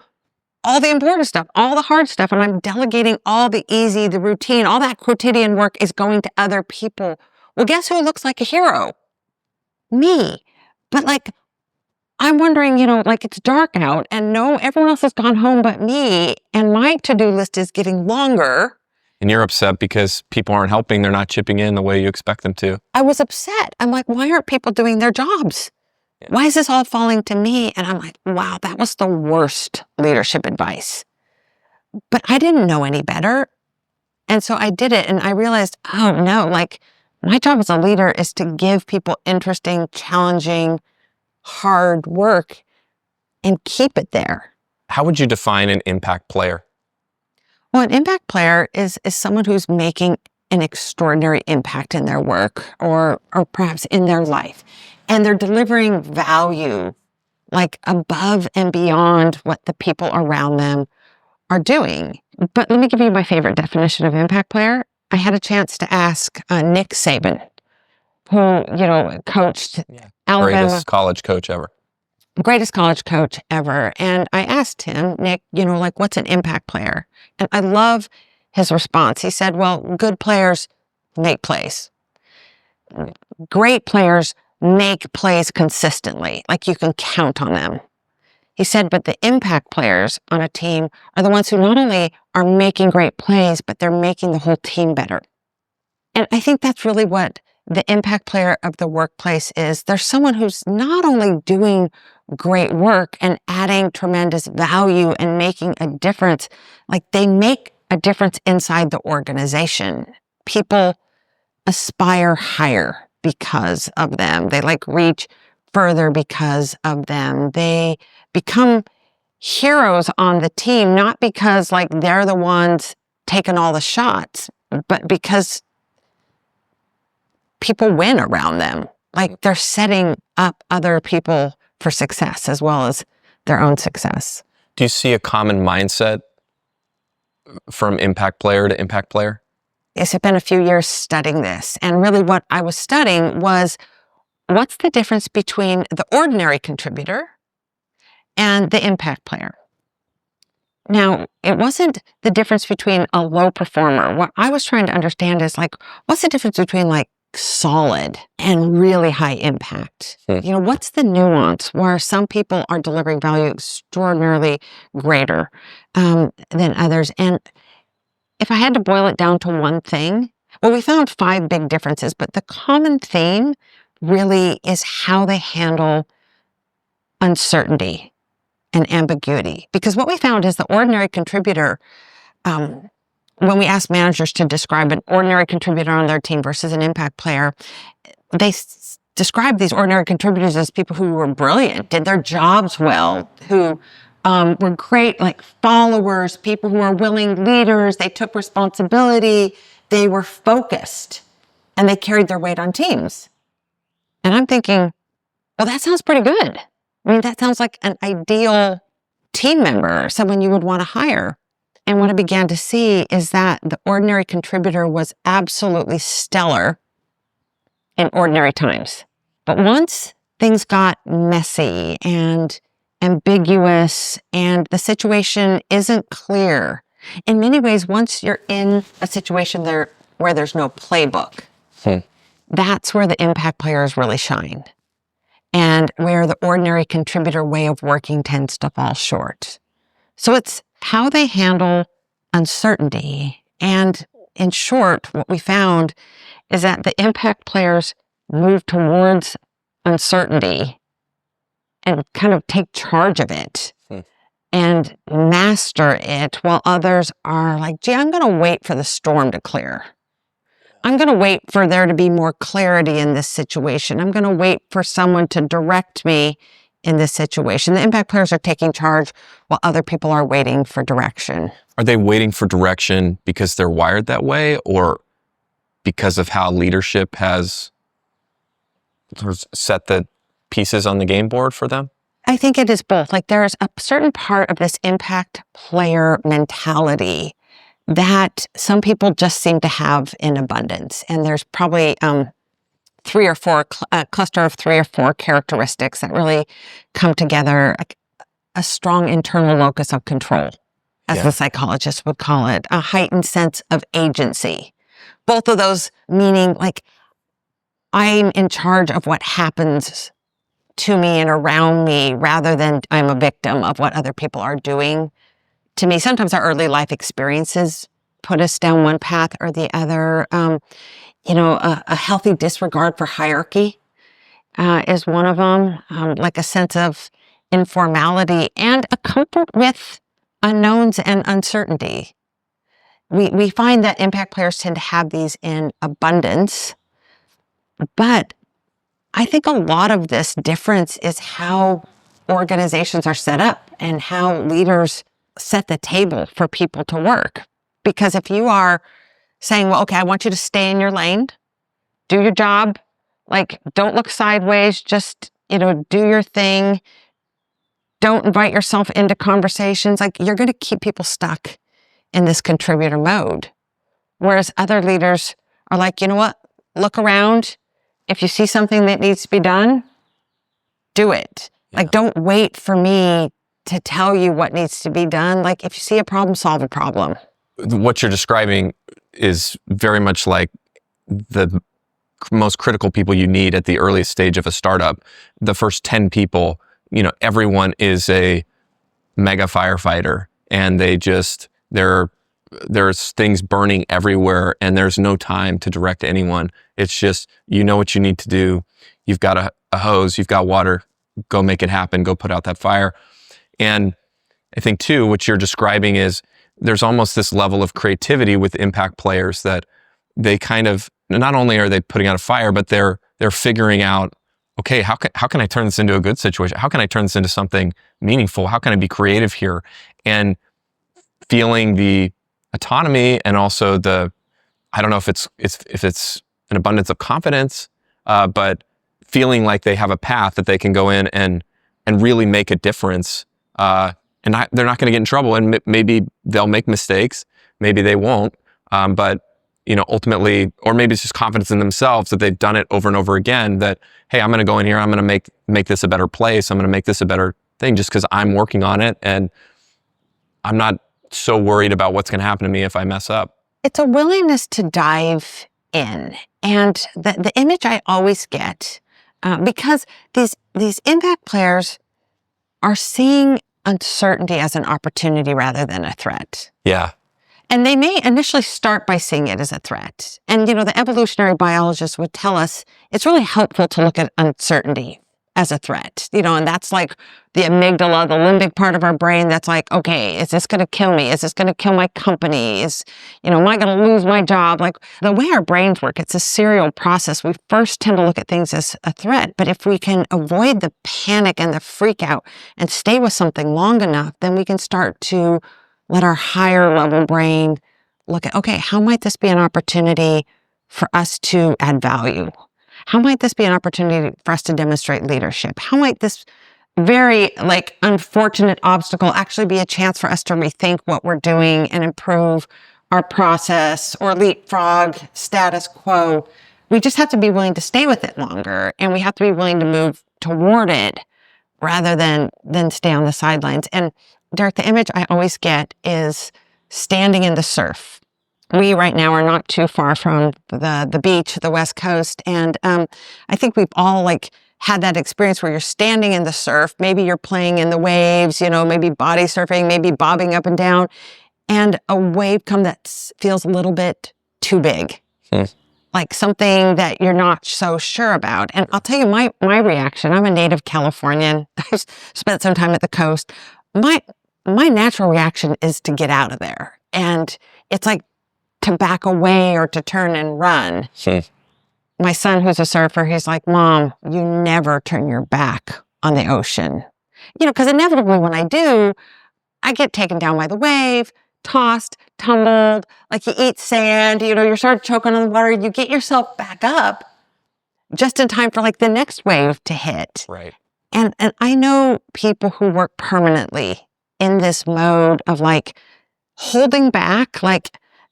all the important stuff, all the hard stuff, and I'm delegating all the easy, the routine, all that quotidian work is going to other people. Well, guess who looks like a hero? Me. But I'm wondering, it's dark out and no, everyone else has gone home but me, and my to-do list is getting longer. And you're upset because people aren't helping. They're not chipping in the way you expect them to. I was upset. I'm like, why aren't people doing their jobs? Yeah. Why is this all falling to me? And I'm like, wow, that was the worst leadership advice. But I didn't know any better. And so I did it. And I realized, oh no, my job as a leader is to give people interesting, challenging, hard work and keep it there. How would you define an impact player? Well, an impact player is someone who's making an extraordinary impact in their work or perhaps in their life. And they're delivering value above and beyond what the people around them are doing. But let me give you my favorite definition of impact player. I had a chance to ask Nick Saban, who, coached Alabama. Greatest college coach ever. Greatest college coach ever. And I asked him, Nick, what's an impact player? And I love his response. He said, well, good players make plays. Great players make plays consistently, you can count on them. He said, but the impact players on a team are the ones who not only are making great plays, but they're making the whole team better. And I think that's really what the impact player of the workplace is. There's someone who's not only doing great work and adding tremendous value and making a difference, they make a difference inside the organization. People aspire higher because of them. They reach further because of them. They become heroes on the team, not because they're the ones taking all the shots, but because people win around them. They're setting up other people for success as well as their own success. Do you see a common mindset from impact player to impact player? It's been a few years studying this. And really what I was studying was, what's the difference between the ordinary contributor and the impact player? Now, it wasn't the difference between a low performer. What I was trying to understand is what's the difference between solid and really high impact? What's the nuance where some people are delivering value extraordinarily greater than others? And if I had to boil it down to one thing, we found 5 big differences, but the common theme really is how they handle uncertainty and ambiguity. Because what we found is the ordinary contributor, when we asked managers to describe an ordinary contributor on their team versus an impact player, they described these ordinary contributors as people who were brilliant, did their jobs well, who were great, like followers, people who are willing leaders. They took responsibility. They were focused and they carried their weight on teams. And I'm thinking, well, that sounds pretty good. I mean, that sounds like an ideal team member, someone you would want to hire. And what I began to see is that the ordinary contributor was absolutely stellar in ordinary times. But once things got messy and ambiguous and the situation isn't clear, in many ways, once you're in a situation there where there's no playbook, that's where the impact players really shine and where the ordinary contributor way of working tends to fall short. So it's how they handle uncertainty. And in short, what we found is that the impact players move towards uncertainty and kind of take charge of it and master it, while others are like, gee, I'm going to wait for the storm to clear. I'm going to wait for there to be more clarity in this situation. I'm going to wait for someone to direct me in this situation. The impact players are taking charge while other people are waiting for direction. Are they waiting for direction because they're wired that way, or because of how leadership has set the pieces on the game board for them? I think it is both. Like there's a certain part of this impact player mentality that some people just seem to have in abundance. And there's probably a cluster of 3 or 4 characteristics that really come together, like a strong internal locus of control, as the psychologists would call it, a heightened sense of agency. Both of those meaning like I'm in charge of what happens to me and around me rather than I'm a victim of what other people are doing to me. Sometimes our early life experiences put us down one path or the other. A healthy disregard for hierarchy is one of them, like a sense of informality and a comfort with unknowns and uncertainty. We find that impact players tend to have these in abundance, but I think a lot of this difference is how organizations are set up and how leaders set the table for people to work. Because if you are saying, well, okay, I want you to stay in your lane, do your job, like don't look sideways, just, do your thing. Don't invite yourself into conversations. Like you're going to keep people stuck in this contributor mode. Whereas other leaders are like, you know what? Look around. If you see something that needs to be done, do it. Yeah. Like, don't wait for me to tell you what needs to be done. Like, if you see a problem, solve a problem. What you're describing is very much like the most critical people you need at the earliest stage of a startup. The first 10 people, everyone is a mega firefighter, and there's things burning everywhere, and there's no time to direct anyone. It's just, what you need to do. You've got a hose, you've got water, go make it happen, go put out that fire. And I think too, what you're describing is there's almost this level of creativity with impact players that they kind of, not only are they putting out a fire, but they're figuring out, okay, how can I turn this into a good situation? How can I turn this into something meaningful? How can I be creative here? And feeling the autonomy and also I don't know if it's an abundance of confidence, but feeling like they have a path that they can go in and really make a difference. They're not going to get in trouble, and maybe they'll make mistakes, maybe they won't. But ultimately, or maybe it's just confidence in themselves that they've done it over and over again. That, hey, I'm going to go in here, I'm going to make this a better place. I'm going to make this a better thing just because I'm working on it, and I'm not so worried about what's going to happen to me if I mess up. It's a willingness to dive in. And the image I always get, because these impact players are seeing uncertainty as an opportunity rather than a threat. Yeah. And they may initially start by seeing it as a threat. And, the evolutionary biologists would tell us it's really helpful to look at uncertainty as a threat, and that's like the amygdala, the limbic part of our brain that's like, okay, is this going to kill me? Is this going to kill my company? Am I going to lose my job? Like the way our brains work, it's a serial process. We first tend to look at things as a threat, but if we can avoid the panic and the freak out and stay with something long enough, then we can start to let our higher level brain look at, okay, how might this be an opportunity for us to add value? How might this be an opportunity for us to demonstrate leadership? How might this very unfortunate obstacle actually be a chance for us to rethink what we're doing and improve our process or leapfrog status quo? We just have to be willing to stay with it longer, and we have to be willing to move toward it rather than stay on the sidelines. And Derek, the image I always get is standing in the surf. We right now are not too far from the beach, the West Coast. And I think we've all had that experience where you're standing in the surf. Maybe you're playing in the waves, maybe body surfing, maybe bobbing up and down. And a wave comes that feels a little bit too big. Like something that you're not so sure about. And I'll tell you my reaction. I'm a native Californian. I've spent some time at the coast. My natural reaction is to get out of there. And it's like to back away or to turn and run. My son, who's a surfer, he's like, Mom, you never turn your back on the ocean. Because inevitably when I do, I get taken down by the wave, tossed, tumbled, like you eat sand, you start choking on the water, you get yourself back up just in time for the next wave to hit. Right. And I know people who work permanently in this mode of holding back,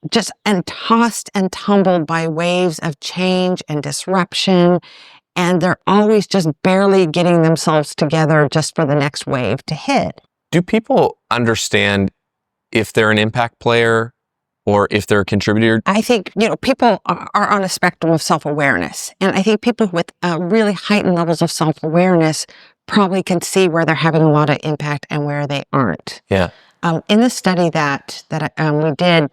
just and tossed and tumbled by waves of change and disruption. And they're always just barely getting themselves together just for the next wave to hit. Do people understand if they're an impact player or if they're a contributor? I think, people are on a spectrum of self-awareness. And I think people with really heightened levels of self-awareness probably can see where they're having a lot of impact and where they aren't. Yeah. In the study that we did,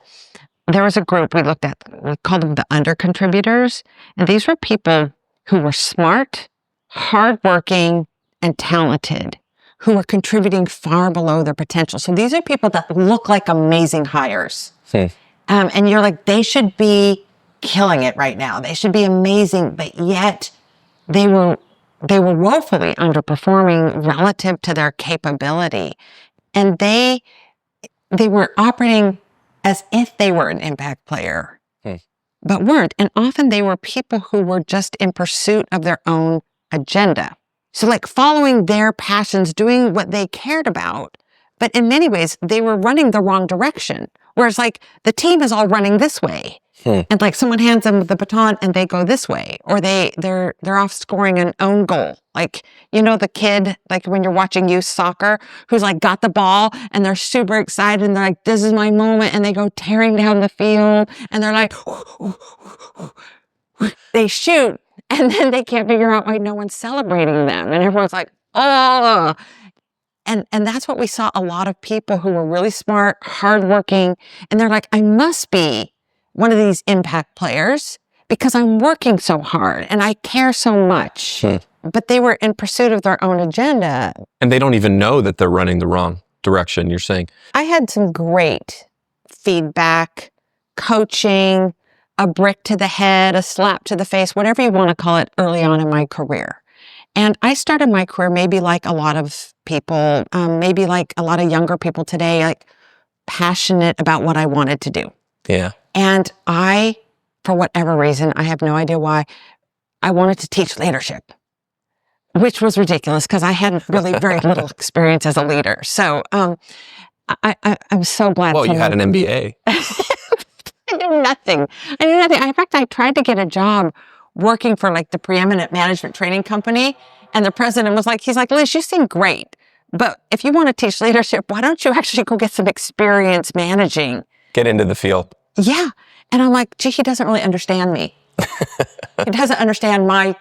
there was a group we looked at, we called them the under-contributors. And these were people who were smart, hardworking, and talented, who were contributing far below their potential. So these are people that look like amazing hires. And you're like, they should be killing it right now. They should be amazing, but yet they were woefully underperforming relative to their capability. And they were operating as if they were an impact player, but weren't. And often they were people who were just in pursuit of their own agenda. So following their passions, doing what they cared about, but in many ways they were running the wrong direction. Whereas the team is all running this way. And someone hands them the baton and they go this way, or they're off scoring an own goal. The kid, when you're watching youth soccer, who's got the ball and they're super excited and they're like, this is my moment. And they go tearing down the field and they're like, they shoot. And then they can't figure out why no one's celebrating them. And everyone's like, oh. And that's what we saw, a lot of people who were really smart, hardworking. And they're like, I must be one of these impact players because I'm working so hard and I care so much. But they were in pursuit of their own agenda. And they don't even know that they're running the wrong direction, you're saying. I had some great feedback, coaching, a brick to the head, a slap to the face, whatever you want to call it, early on in my career. And I started my career maybe like a lot of people, maybe like a lot of younger people today, passionate about what I wanted to do. Yeah. And I, for whatever reason, I have no idea why, I wanted to teach leadership, which was ridiculous because I had really very little experience as a leader. So I'm so glad. Well, you had an MBA. I knew nothing. In fact, I tried to get a job working for the preeminent management training company. And the president was he's like, Liz, you seem great. But if you want to teach leadership, why don't you actually go get some experience managing? Get into the field. Yeah. And I'm like, gee, he doesn't really understand me. He doesn't understand my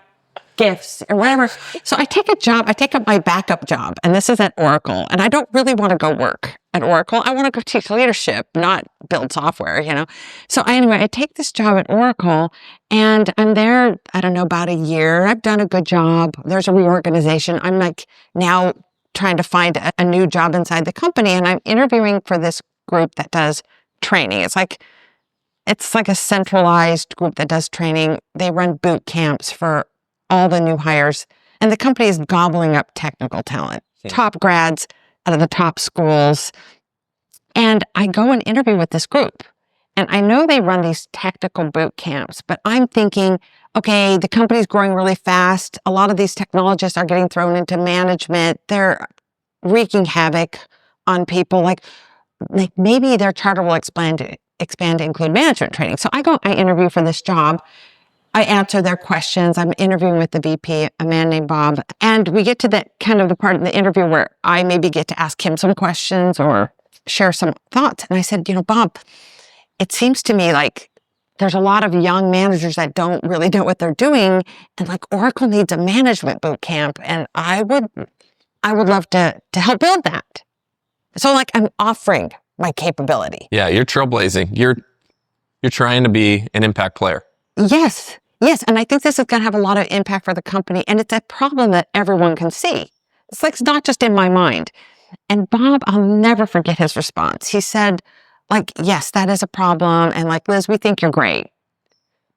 gifts or whatever. So I take up my backup job, and this is at Oracle, and I don't really want to go work at Oracle. I want to go teach leadership, not build software, So anyway, I take this job at Oracle and I'm there, I don't know, about a year. I've done a good job. There's a reorganization. I'm like now trying to find a new job inside the company, and I'm interviewing for this group that does training. It's like a centralized group that does training. They run boot camps for all the new hires, and the company is gobbling up technical talent, top grads out of the top schools. And I go and interview with this group. And I know they run these technical boot camps, but I'm thinking, okay, the company's growing really fast. A lot of these technologists are getting thrown into management. They're wreaking havoc on people. Like maybe their charter will expand to include management training. So I interview for this job. I answer their questions. I'm interviewing with the VP, a man named Bob. And we get to the part of the interview where I maybe get to ask him some questions or share some thoughts. And I said, Bob, it seems to me like there's a lot of young managers that don't really know what they're doing. And like Oracle needs a management boot camp. And I would love to help build that. So like I'm offering my capability. Yeah, you're trailblazing. You're trying to be an impact player. Yes. And I think this is going to have a lot of impact for the company. And it's a problem that everyone can see. It's like, it's not just in my mind. And Bob, I'll never forget his response. He said, like, yes, that is a problem. And like, Liz, we think you're great.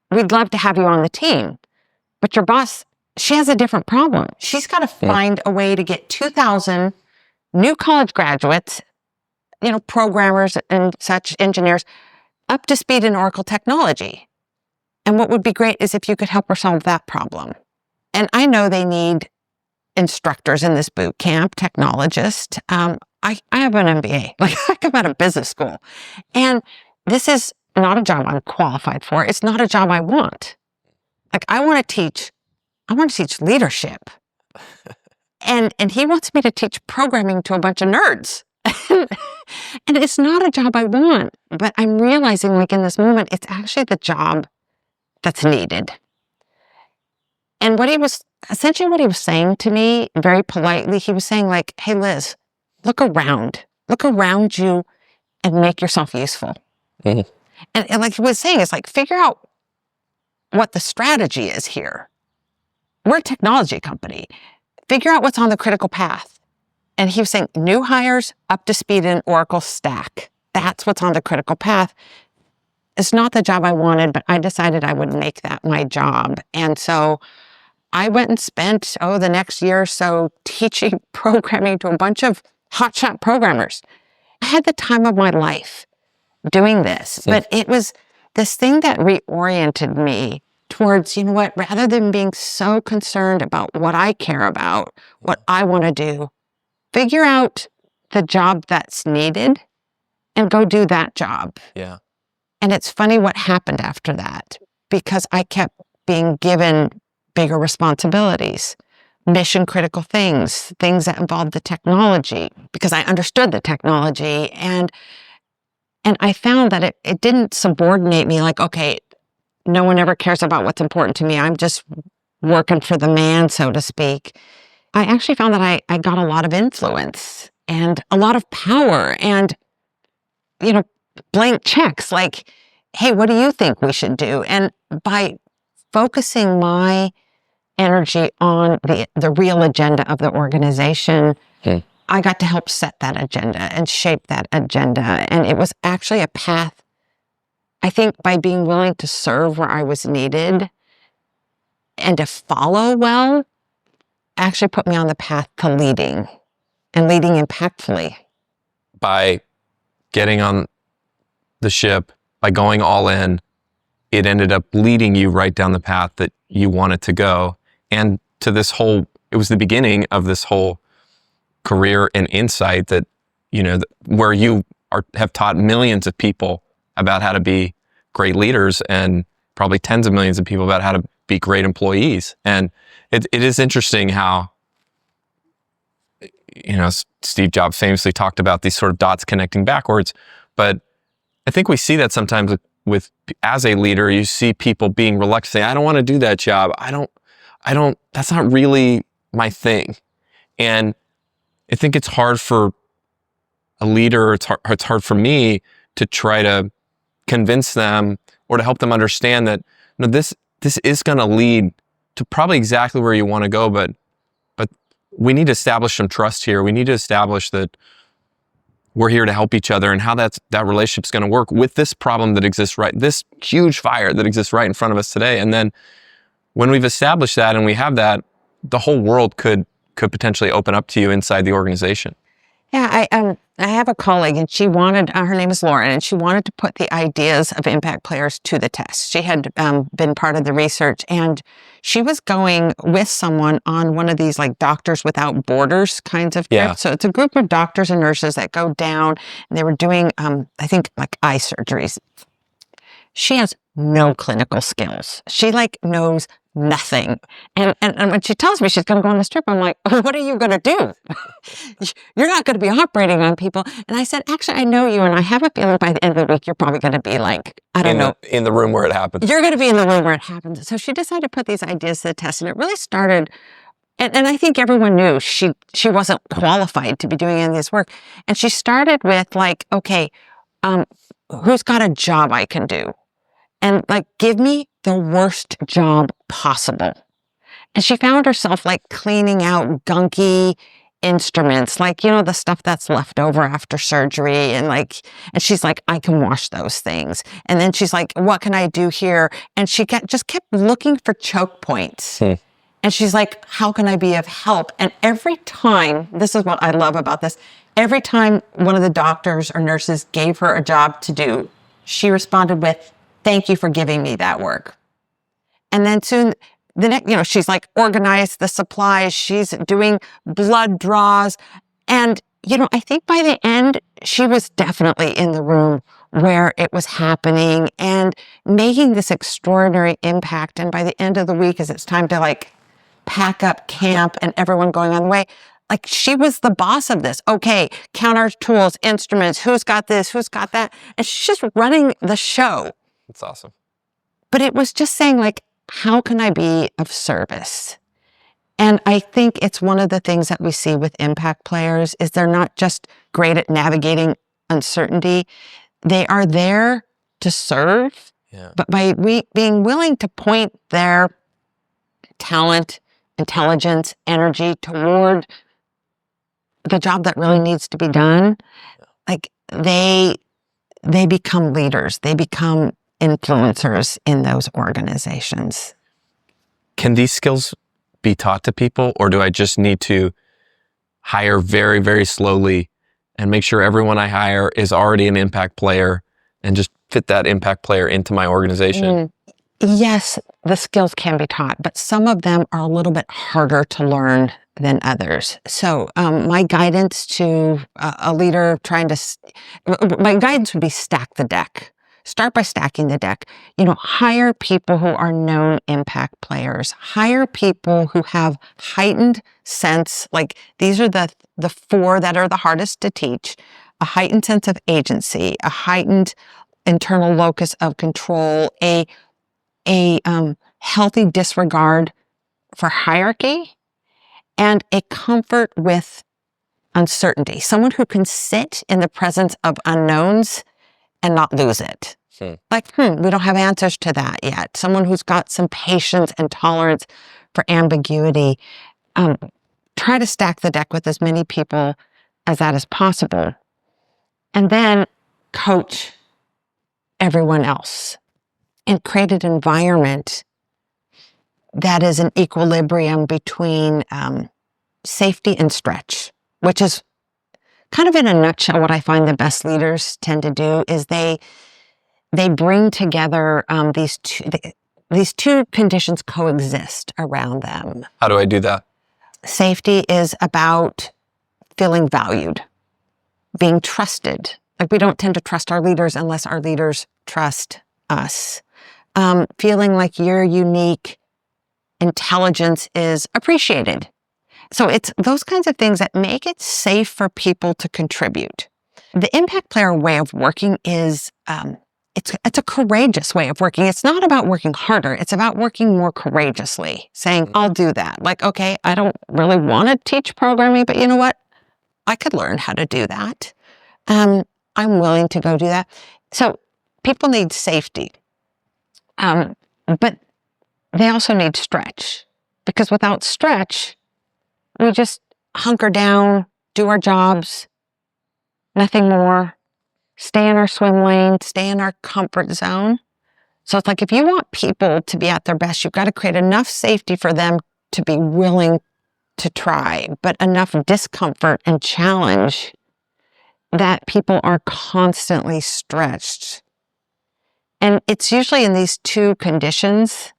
We'd love to have you on the team. But your boss, she has a different problem. She's got to find a way to get 2,000 new college graduates, programmers and such, engineers, up to speed in Oracle technology. And what would be great is if you could help her solve that problem. And I know they need instructors in this boot camp, technologists. I have an MBA, like I come out of business school. And this is not a job I'm qualified for. It's not a job I want. Like I want to teach leadership. And he wants me to teach programming to a bunch of nerds. And it's not a job I want, but I'm realizing like in this moment, it's actually the job that's needed. And what he was saying to me very politely, he was saying like, hey, Liz, look around you and make yourself useful. Mm-hmm. And like he was saying, it's like, figure out what the strategy is here. We're a technology company. Figure out what's on the critical path. And he was saying, new hires up to speed in Oracle stack. That's what's on the critical path. It's not the job I wanted, but I decided I would make that my job. And so I went and spent, the next year or so teaching programming to a bunch of hotshot programmers. I had the time of my life doing this, but it was this thing that reoriented me towards, rather than being so concerned about what I care about, what I want to do, figure out the job that's needed and go do that job. Yeah. And it's funny what happened after that, because I kept being given bigger responsibilities, mission critical things that involved the technology, because I understood the technology. And I found that it didn't subordinate me like, okay, no one ever cares about what's important to me. I'm just working for the man, so to speak. I actually found that I got a lot of influence and a lot of power and, blank checks like, hey, what do you think we should do? And by focusing my energy on the real agenda of the organization, I got to help set that agenda and shape that agenda. And it was actually a path, I think, by being willing to serve where I was needed and to follow well, actually put me on the path to leading and leading impactfully. By getting on the ship, by going all in, it ended up leading you right down the path that you wanted to go. And to it was the beginning of this whole career and insight that, where you have taught millions of people about how to be great leaders and probably tens of millions of people about how to be great employees. And it is interesting how, Steve Jobs famously talked about these sort of dots connecting backwards, but I think we see that sometimes with as a leader, you see people being reluctant, saying, I don't want to do that job. I don't, that's not really my thing. And I think it's hard for a leader, it's hard for me to try to convince them or to help them understand that this is going to lead to probably exactly where you want to go, but we need to establish some trust here. We need to establish that we're here to help each other, and how that relationship's going to work with this problem that exists this huge fire that exists right in front of us today. And then when we've established that and we have that, the whole world could potentially open up to you inside the organization. Yeah, I have a colleague, and she wanted, her name is Lauren, and she wanted to put the ideas of impact players to the test. She had been part of the research, and she was going with someone on one of these like Doctors Without Borders kinds of trips. Yeah. So it's a group of doctors and nurses that go down, and they were doing, I think, like eye surgeries. She has no clinical skills. She like knows nothing. And when she tells me she's going to go on this trip, I'm like, oh, what are you going to do? You're not going to be operating on people. And I said, actually, I know you, and I have a feeling by the end of the week, you're probably going to be like, I don't know. In the room where it happens. You're going to be in the room where it happens. So she decided to put these ideas to the test, and it really started, and I think everyone knew she wasn't qualified to be doing any of this work. And she started with like, okay, who's got a job I can do? And like, give me the worst job possible. And she found herself like cleaning out gunky instruments, like, the stuff that's left over after surgery. And she's like, I can wash those things. And then she's like, what can I do here? And she just kept looking for choke points. And she's like, how can I be of help? And every time, this is what I love about this, every time one of the doctors or nurses gave her a job to do, she responded with, thank you for giving me that work. And then soon, the next, she's like organized the supplies, she's doing blood draws. And, I think by the end, she was definitely in the room where it was happening and making this extraordinary impact. And by the end of the week, as it's time to like pack up camp and everyone going on the way, like she was the boss of this. Okay, count our tools, instruments, who's got this, who's got that. And she's just running the show. That's awesome. But it was just saying like, how can I be of service? And I think it's one of the things that we see with impact players is they're not just great at navigating uncertainty. They are there to serve, but by being willing to point their talent, intelligence, energy toward the job that really needs to be done, like they become leaders. They become influencers in those organizations. Can these skills be taught to people, or do I just need to hire very, very slowly and make sure everyone I hire is already an impact player and just fit that impact player into my organization? Yes, the skills can be taught, but some of them are a little bit harder to learn than others. So my guidance to a leader my guidance would be stack the deck. Start by stacking the deck. Hire people who are known impact players. Hire people who have heightened sense, like these are the four that are the hardest to teach, a heightened sense of agency, a heightened internal locus of control, a healthy disregard for hierarchy, and a comfort with uncertainty. Someone who can sit in the presence of unknowns and not lose it. Like, we don't have answers to that yet. Someone who's got some patience and tolerance for ambiguity. Try to stack the deck with as many people as that is possible. And then coach everyone else and create an environment that is an equilibrium between safety and stretch, which is kind of in a nutshell what I find the best leaders tend to do is they bring together these two conditions coexist around them. How do I do that? Safety is about feeling valued, being trusted. Like we don't tend to trust our leaders unless our leaders trust us. Feeling like your unique intelligence is appreciated. So it's those kinds of things that make it safe for people to contribute. The impact player way of working is, it's a courageous way of working. It's not about working harder. It's about working more courageously, saying, I'll do that. Like, okay, I don't really want to teach programming, but you know what? I could learn how to do that. I'm willing to go do that. So people need safety, but they also need stretch, because without stretch, we just hunker down, do our jobs, nothing more, stay in our swim lane, stay in our comfort zone. So it's like, if you want people to be at their best, you've got to create enough safety for them to be willing to try, but enough discomfort and challenge that people are constantly stretched. And it's usually in these two conditions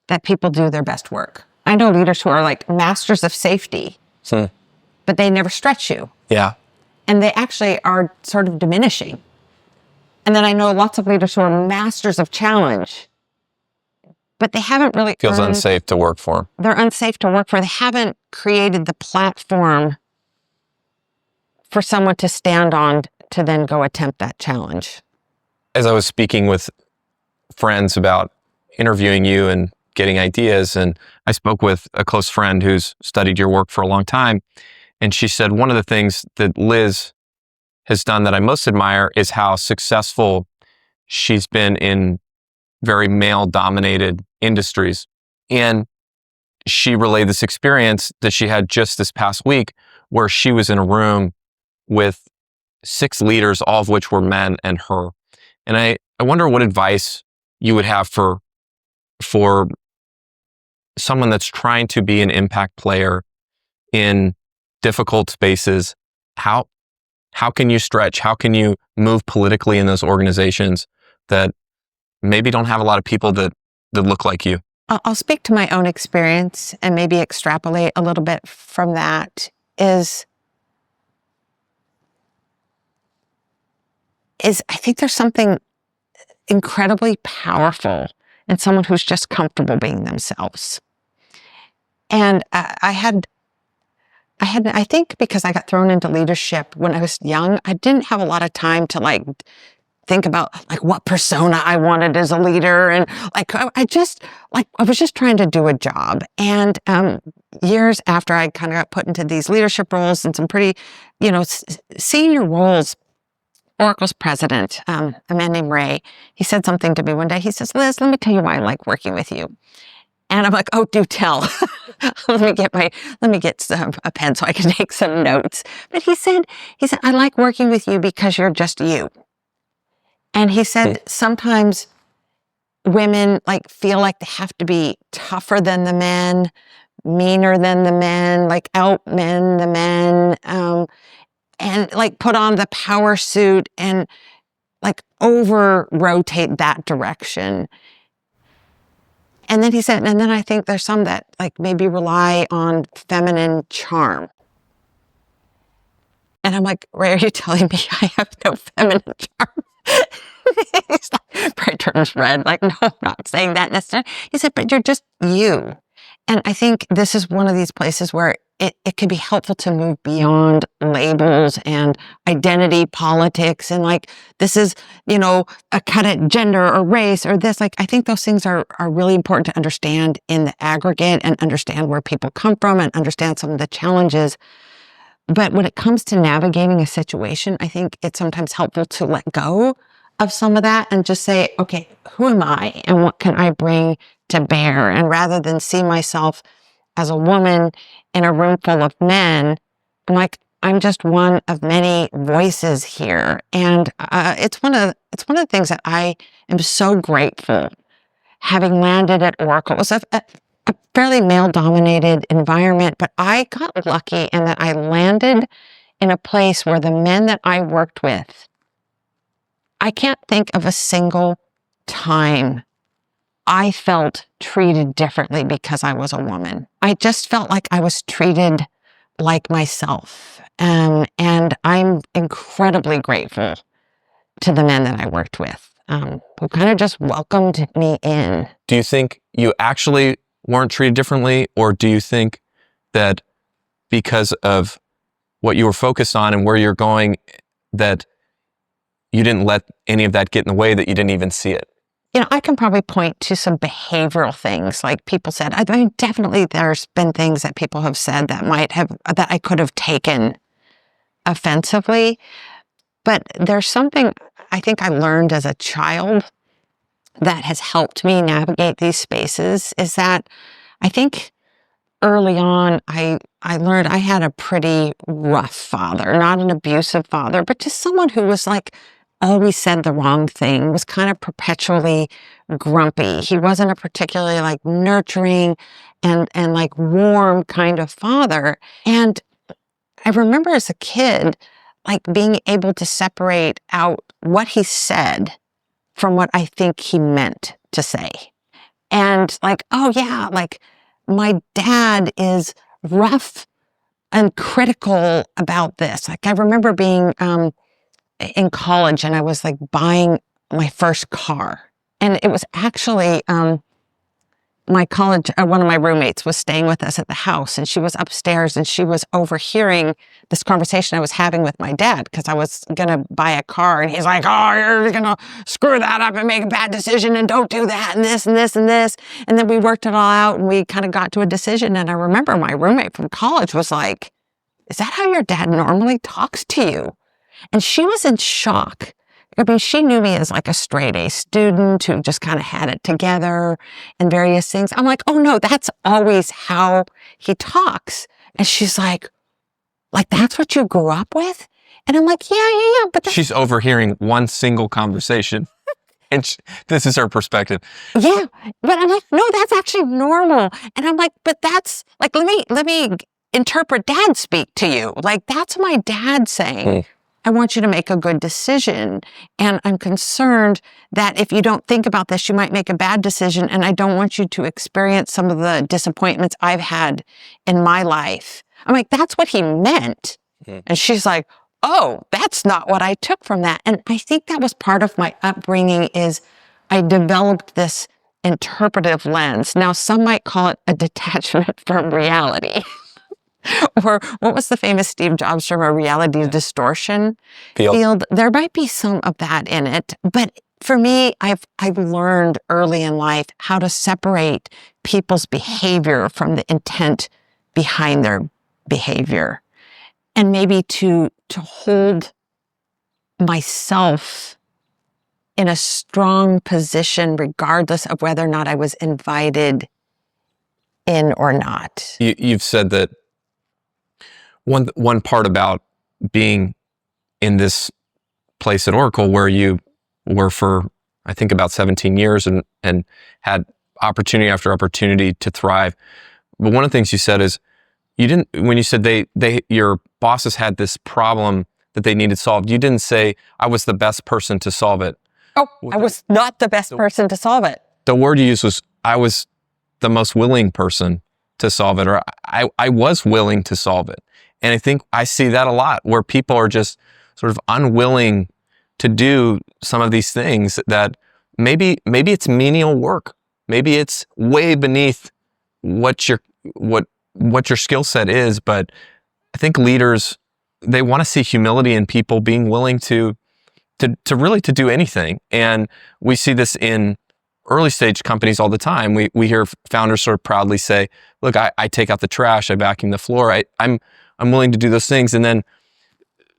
that people do their best work. I know leaders who are like masters of safety, but they never stretch you. Yeah. And they actually are sort of diminishing. And then I know lots of leaders who are masters of challenge, but they haven't really Feels unsafe to work for. They're unsafe to work for. They haven't created the platform for someone to stand on to then go attempt that challenge. As I was speaking with friends about interviewing you and getting ideas, and I spoke with a close friend who's studied your work for a long time, and she said one of the things that Liz has done that I most admire is how successful she's been in very male-dominated industries. And she relayed this experience that she had just this past week, where she was in a room with 6 leaders, all of which were men and her. And I wonder what advice you would have for someone that's trying to be an impact player in difficult spaces. How can you stretch? How can you move politically in those organizations that maybe don't have a lot of people that look like you? I'll speak to my own experience and maybe extrapolate a little bit from that. I think there's something incredibly powerful in someone who's just comfortable being themselves. And I think because I got thrown into leadership when I was young, I didn't have a lot of time to like think about like what persona I wanted as a leader. And like, I was just trying to do a job. And years after I kind of got put into these leadership roles and some pretty, senior roles, Oracle's president, a man named Ray, he said something to me one day. He says, "Liz, let me tell you why I like working with you." And I'm like, "Oh, do tell." Let me get a pen so I can take some notes. But he said, "I like working with you because you're just you." And he said, sometimes women like feel like they have to be tougher than the men, meaner than the men, like outmen the men, and like put on the power suit and like over rotate that direction. And then he said, and then I think there's some that like maybe rely on feminine charm. And I'm like, "Ray, are you telling me I have no feminine charm?" He's like, bright turns red. Like, "No, I'm not saying that necessarily." He said, "But you're just you." And I think this is one of these places where it can be helpful to move beyond labels and identity politics and like, this is, a cut at gender or race or this. Like, I think those things are really important to understand in the aggregate and understand where people come from and understand some of the challenges. But when it comes to navigating a situation, I think it's sometimes helpful to let go of some of that and just say, okay, who am I and what can I bring to bear? And rather than see myself as a woman in a room full of men, I'm like, I'm just one of many voices here. And it's one of the things that I am so grateful having landed at Oracle. It was a fairly male-dominated environment, but I got lucky in that I landed in a place where the men that I worked with, I can't think of a single time I felt treated differently because I was a woman. I just felt like I was treated like myself. And I'm incredibly grateful to the men that I worked with, who kind of just welcomed me in. Do you think you actually weren't treated differently, or do you think that because of what you were focused on and where you're going, that you didn't let any of that get in the way, that you didn't even see it? I can probably point to some behavioral things like people said. I mean, definitely there's been things that people have said that I could have taken offensively. But there's something I think I learned as a child that has helped me navigate these spaces is that I think early on, I learned I had a pretty rough father, not an abusive father, but just someone who was like always said the wrong thing, was kind of perpetually grumpy. He wasn't a particularly like nurturing and like warm kind of father. And I remember as a kid, like being able to separate out what he said from what I think he meant to say. And like, oh yeah, like my dad is rough and critical about this. Like I remember being in college and I was like buying my first car. And it was actually my college, one of my roommates was staying with us at the house, and she was upstairs and she was overhearing this conversation I was having with my dad because I was going to buy a car, and he's like, oh, you're going to screw that up and make a bad decision and don't do that and this and this and this. And then we worked it all out and we kind of got to a decision. And I remember my roommate from college was like, is that how your dad normally talks to you? And she was in shock. I mean, she knew me as like a straight A student who just kind of had it together and various things. I'm like, oh no, that's always how he talks. And she's like that's what you grew up with? And I'm like, yeah. But she's overhearing one single conversation. And this is her perspective. Yeah. But I'm like, no, that's actually normal. And I'm like, but that's like, let me interpret dad speak to you. Like, that's my dad saying, I want you to make a good decision. And I'm concerned that if you don't think about this, you might make a bad decision. And I don't want you to experience some of the disappointments I've had in my life. I'm like, that's what he meant. And she's like, oh, that's not what I took from that. And I think that was part of my upbringing is I developed this interpretive lens. Now, some might call it a detachment from reality. Or what was the famous Steve Jobs term, a reality distortion field? There might be some of that in it, but for me, I've learned early in life how to separate people's behavior from the intent behind their behavior, and maybe to hold myself in a strong position regardless of whether or not I was invited in or not. You've said that one part about being in this place at Oracle where you were for, I think, about 17 years and had opportunity after opportunity to thrive. But one of the things you said is when you said your bosses had this problem that they needed solved, you didn't say, I was the best person to solve it. Oh, I was not the best person to solve it. The word you used was, I was the most willing person to solve it, or I was willing to solve it. And I think I see that a lot where people are just sort of unwilling to do some of these things that maybe it's menial work. Maybe it's way beneath what your skill set is. But I think leaders, they want to see humility in people being willing to really do anything. And we see this in early stage companies all the time. We hear founders sort of proudly say, look, I take out the trash, I vacuum the floor, I'm willing to do those things. And then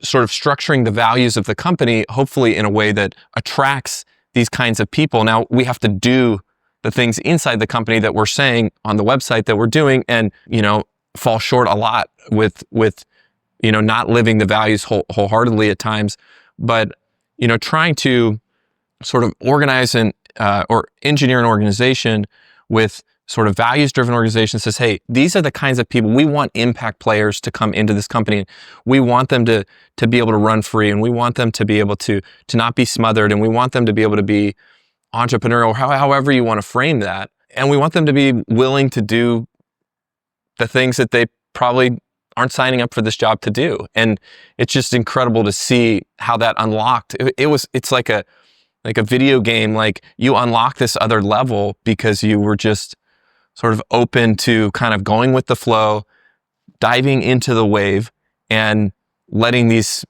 sort of structuring the values of the company, hopefully in a way that attracts these kinds of people. Now we have to do the things inside the company that we're saying on the website that we're doing, and, fall short a lot with not living the values wholeheartedly at times. But, trying to sort of organize or engineer an organization with sort of values-driven organization says, hey, these are the kinds of people, we want impact players to come into this company. We want them to be able to run free, and we want them to be able to not be smothered, and we want them to be able to be entrepreneurial, however you want to frame that. And we want them to be willing to do the things that they probably aren't signing up for this job to do. And it's just incredible to see how that unlocked. It's like a video game, like you unlock this other level because you were just sort of open to kind of going with the flow, diving into the wave, and letting these,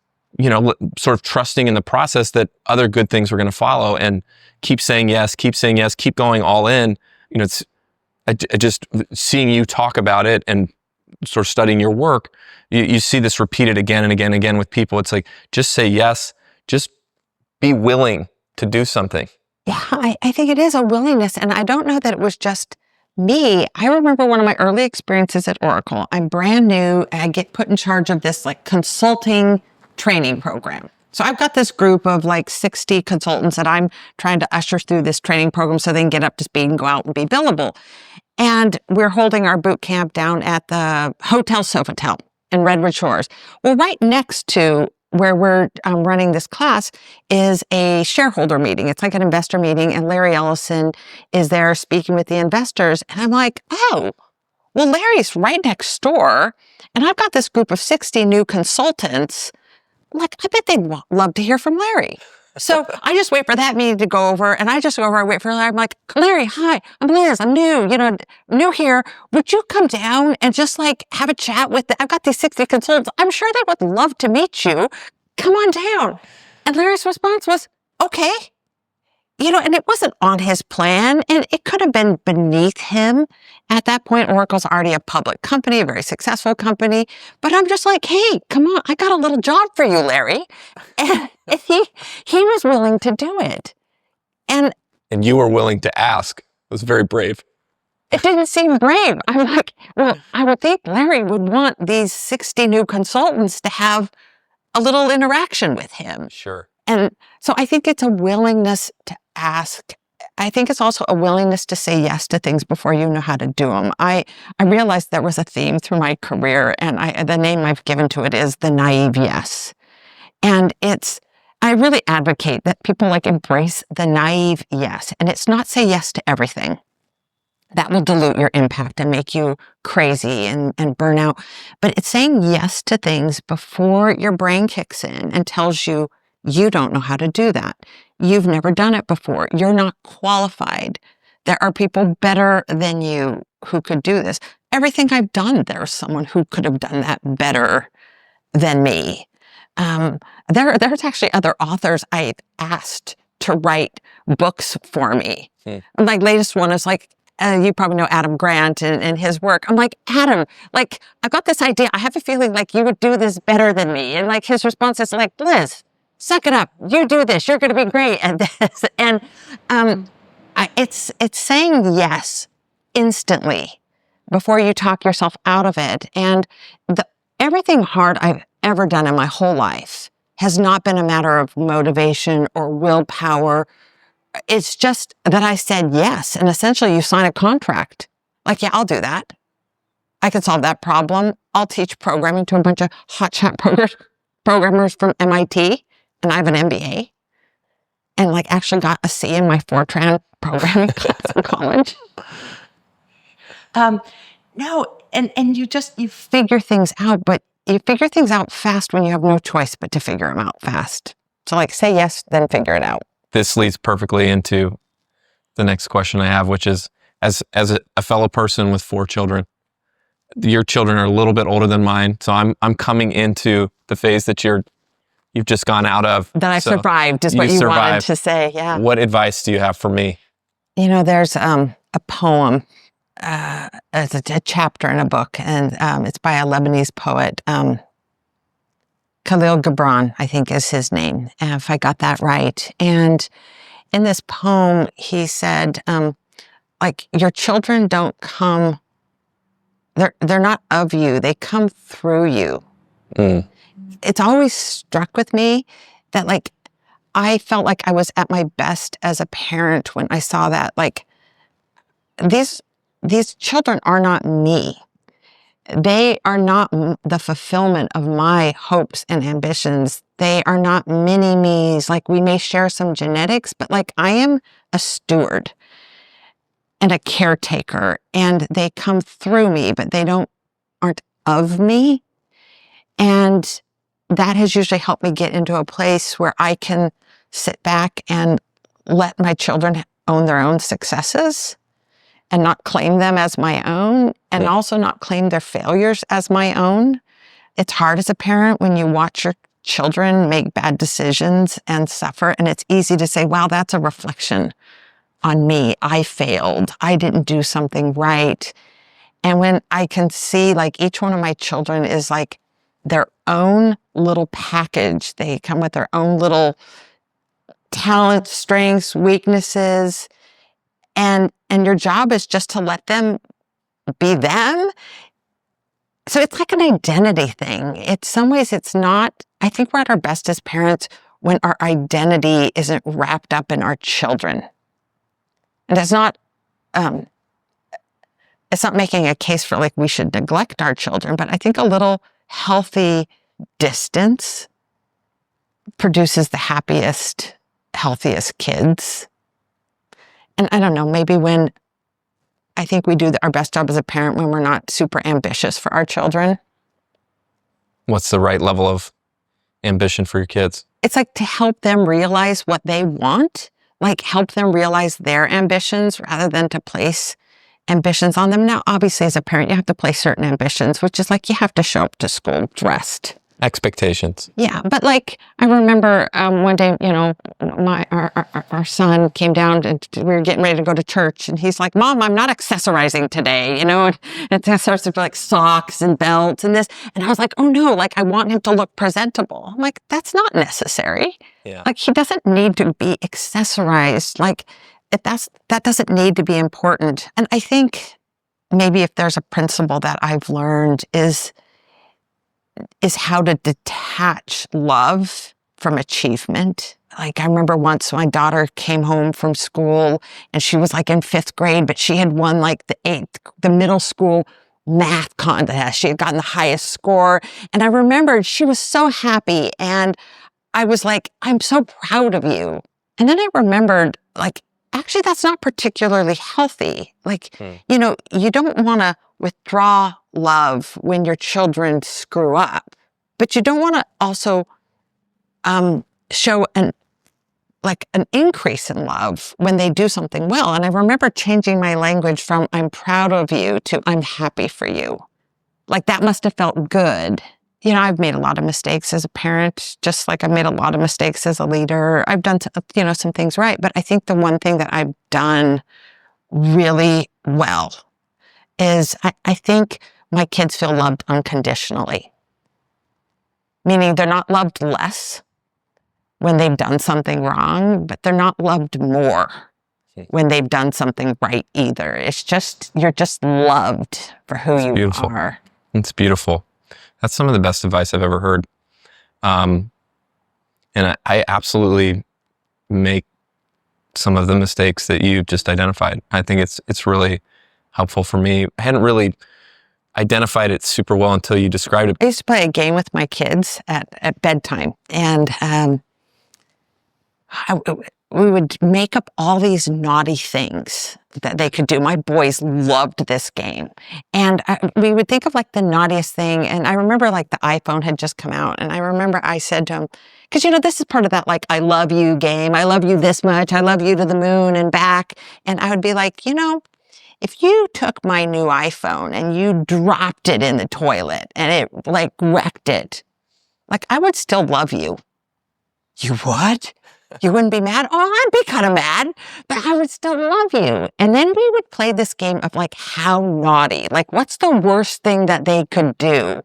sort of trusting in the process that other good things were going to follow, and keep saying yes, keep going all in. It's just seeing you talk about it and sort of studying your work, you see this repeated again and again and again with people. It's like, just say yes, just be willing to do something. Yeah, I think it is a willingness. And I don't know that it was just me. I remember one of my early experiences at Oracle. I'm brand new. I get put in charge of this like consulting training program. So I've got this group of like 60 consultants that I'm trying to usher through this training program so they can get up to speed and go out and be billable. And we're holding our boot camp down at the Hotel Sofitel in Redwood Shores. Well, right next to where we're running this class is a shareholder meeting. It's like an investor meeting, and Larry Ellison is there speaking with the investors. And I'm like, oh, well, Larry's right next door, and I've got this group of 60 new consultants. Like, I bet they'd love to hear from Larry. So I just wait for that meeting to go over, and I just go over, I wait for Larry. I'm like, Larry, hi, I'm Liz, I'm new, new here. Would you come down and just like have a chat with I've got these 60 consultants. I'm sure they would love to meet you. Come on down. And Larry's response was, okay. And it wasn't on his plan, and it could have been beneath him. At that point, Oracle's already a public company, a very successful company. But I'm just like, hey, come on, I got a little job for you, Larry. And he was willing to do it. And you were willing to ask. It was very brave. It didn't seem brave. I'm like, well, I would think Larry would want these 60 new consultants to have a little interaction with him. Sure. And so I think it's a willingness to ask. I think it's also a willingness to say yes to things before you know how to do them. I realized there was a theme through my career, and the name I've given to it is the naive yes. And I really advocate that people like embrace the naive yes. And it's not say yes to everything. That will dilute your impact and make you crazy and burn out. But it's saying yes to things before your brain kicks in and tells you, you don't know how to do that. You've never done it before. You're not qualified. There are people better than you who could do this. Everything I've done, there's someone who could have done that better than me. There's actually other authors I've asked to write books for me. My latest one is like, you probably know Adam Grant and his work. I'm like, Adam, like, I've got this idea. I have a feeling like you would do this better than me. And like his response is like, Liz, suck it up. You do this. You're going to be great at this. And it's saying yes instantly before you talk yourself out of it. And everything hard I've ever done in my whole life has not been a matter of motivation or willpower. It's just that I said yes. And essentially you sign a contract. Like, yeah, I'll do that. I can solve that problem. I'll teach programming to a bunch of hotshot programmers from MIT. And I have an MBA. And like actually got a C in my Fortran programming class in college. No, and you figure things out, but you figure things out fast when you have no choice but to figure them out fast. So like say yes, then figure it out. This leads perfectly into the next question I have, which is, as a fellow person with 4 children, your children are a little bit older than mine, so I'm coming into the phase that you've just gone out of. That I survived is what you wanted to say, yeah. What advice do you have for me? There's a poem, it's a chapter in a book, and it's by a Lebanese poet, Khalil Gibran, I think is his name, if I got that right. And in this poem, he said, like, your children don't come, they're not of you, they come through you. It's always struck with me that, like, I felt like I was at my best as a parent when I saw that. Like, these children are not me. They are not the fulfillment of my hopes and ambitions. They are not mini-me's. Like, we may share some genetics, but like, I am a steward and a caretaker, and they come through me, but they aren't of me. And that has usually helped me get into a place where I can sit back and let my children own their own successes and not claim them as my own, and also not claim their failures as my own. It's hard as a parent when you watch your children make bad decisions and suffer, and it's easy to say, wow, that's a reflection on me. I failed. I didn't do something right. And when I can see, like, each one of my children is like their own little package. They come with their own little talents, strengths, weaknesses, and your job is just to let them be them. So it's like an identity thing. In some ways, it's not. I think we're at our best as parents when our identity isn't wrapped up in our children. And it's not making a case for like we should neglect our children, but I think a little healthy distance produces the happiest, healthiest kids. And I don't know, maybe when I think we do our best job as a parent when we're not super ambitious for our children. What's the right level of ambition for your kids? It's like to help them realize what they want, like help them realize their ambitions rather than to place ambitions on them. Now, obviously, as a parent, you have to place certain ambitions, which is like you have to show up to school dressed. Expectations. Yeah, but like I remember one day, you know, our son came down and we were getting ready to go to church, and he's like, "Mom, I'm not accessorizing today," you know, and it starts to be like socks and belts and this, and I was like, "Oh no, like I want him to look presentable." I'm like, "That's not necessary. Yeah. Like he doesn't need to be accessorized. Like that doesn't need to be important." And I think maybe if there's a principle that I've learned is how to detach love from achievement. Like I remember once my daughter came home from school and she was like in 5th grade, but she had won like the middle school math contest. She had gotten the highest score. And I remembered she was so happy. And I was like, "I'm so proud of you." And then I remembered like, actually, that's not particularly healthy. Like, you know, you don't want to withdraw love when your children screw up, but you don't want to also show an increase in love when they do something well. And I remember changing my language from "I'm proud of you" to "I'm happy for you." Like that must have felt good. You know, I've made a lot of mistakes as a parent, just like I've made a lot of mistakes as a leader. I've done, you know, some things right. But I think the one thing that I've done really well is I think my kids feel loved unconditionally. Meaning they're not loved less when they've done something wrong, but they're not loved more when they've done something right either. It's just, you're just loved for who you are. It's beautiful. That's some of the best advice I've ever heard. And I absolutely make some of the mistakes that you've just identified. I think it's really helpful for me. I hadn't really identified it super well until you described it. I used to play a game with my kids at bedtime, and we would make up all these naughty things that they could do. My boys loved this game. And we would think of like the naughtiest thing. And I remember like the iPhone had just come out. And I remember I said to him, because, you know, this is part of that like "I love you" game. I love you this much. I love you to the moon and back. And I would be like, you know, if you took my new iPhone and you dropped it in the toilet and it like wrecked it, like I would still love you. You would? You wouldn't be mad? Oh, I'd be kind of mad, but I would still love you. And then we would play this game of like how naughty, like what's the worst thing that they could do?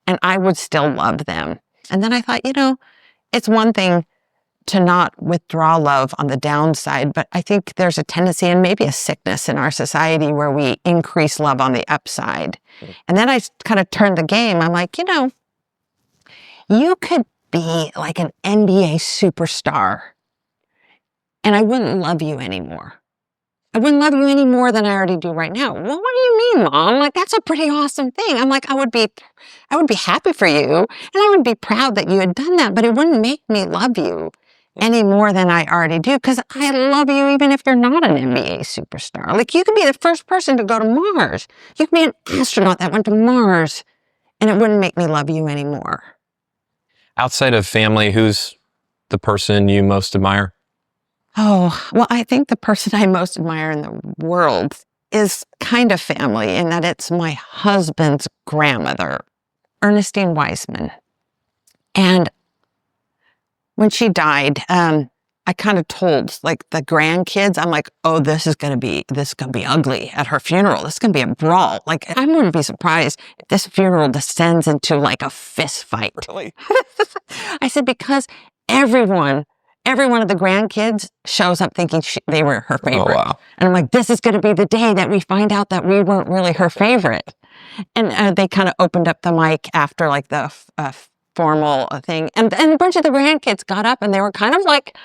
And I would still love them. And then I thought, you know, it's one thing to not withdraw love on the downside, but I think there's a tendency and maybe a sickness in our society where we increase love on the upside. And then I kind of turned the game. I'm like, you know, you could be like an NBA superstar and I wouldn't love you anymore. I wouldn't love you any more than I already do right now. Well, what do you mean, Mom? Like, that's a pretty awesome thing. I'm like, I would be happy for you and I would be proud that you had done that, but it wouldn't make me love you any more than I already do, because I love you even if you're not an NBA superstar. Like, you could be the first person to go to Mars. You could be an astronaut that went to Mars and it wouldn't make me love you anymore. Outside of family, who's the person you most admire? Oh, well, I think the person I most admire in the world is kind of family in that it's my husband's grandmother, Wiseman. And when she died, I kind of told like the grandkids, I'm like, oh, this is gonna be ugly at her funeral. This is gonna be a brawl. Like, I'm gonna be surprised if this funeral descends into like a fist fight. Really? I said, because every one of the grandkids shows up thinking they were her favorite. Oh, wow. And I'm like, this is gonna be the day that we find out that we weren't really her favorite. And they kind of opened up the mic after like the formal thing. And a bunch of the grandkids got up and they were kind of like,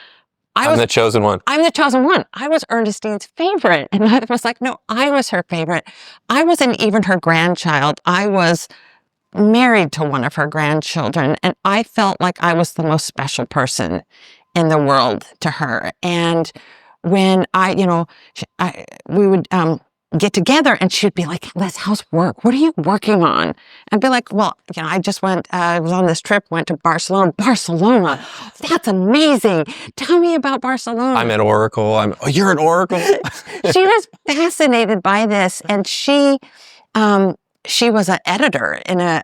I'm the chosen one. I'm the chosen one. I was Ernestine's favorite. And I was like, no, I was her favorite. I wasn't even her grandchild. I was married to one of her grandchildren. And I felt like I was the most special person in the world to her. And when we would get together and she'd be like, Liz, how's work? What are you working on? I'd be like, well, I just I was on this trip, went to Barcelona. Barcelona, that's amazing. Tell me about Barcelona. I'm at Oracle. You're at Oracle? She was fascinated by this. And she was an editor in a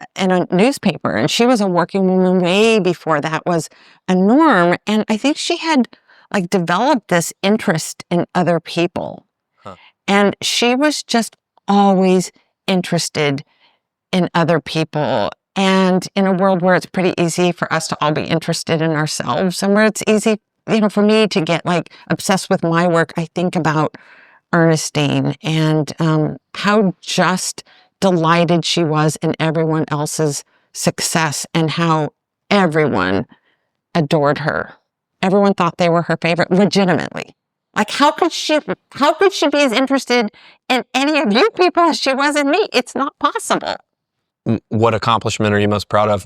newspaper, and she was a working woman way before that was a norm. And I think she had like developed this interest in other people. And she was just always interested in other people. And in a world where it's pretty easy for us to all be interested in ourselves, and where it's easy, for me to get like obsessed with my work, I think about Ernestine and how just delighted she was in everyone else's success and how everyone adored her. Everyone thought they were her favorite, legitimately. Like, how could she be as interested in any of you people as she was in me? It's not possible. What accomplishment are you most proud of?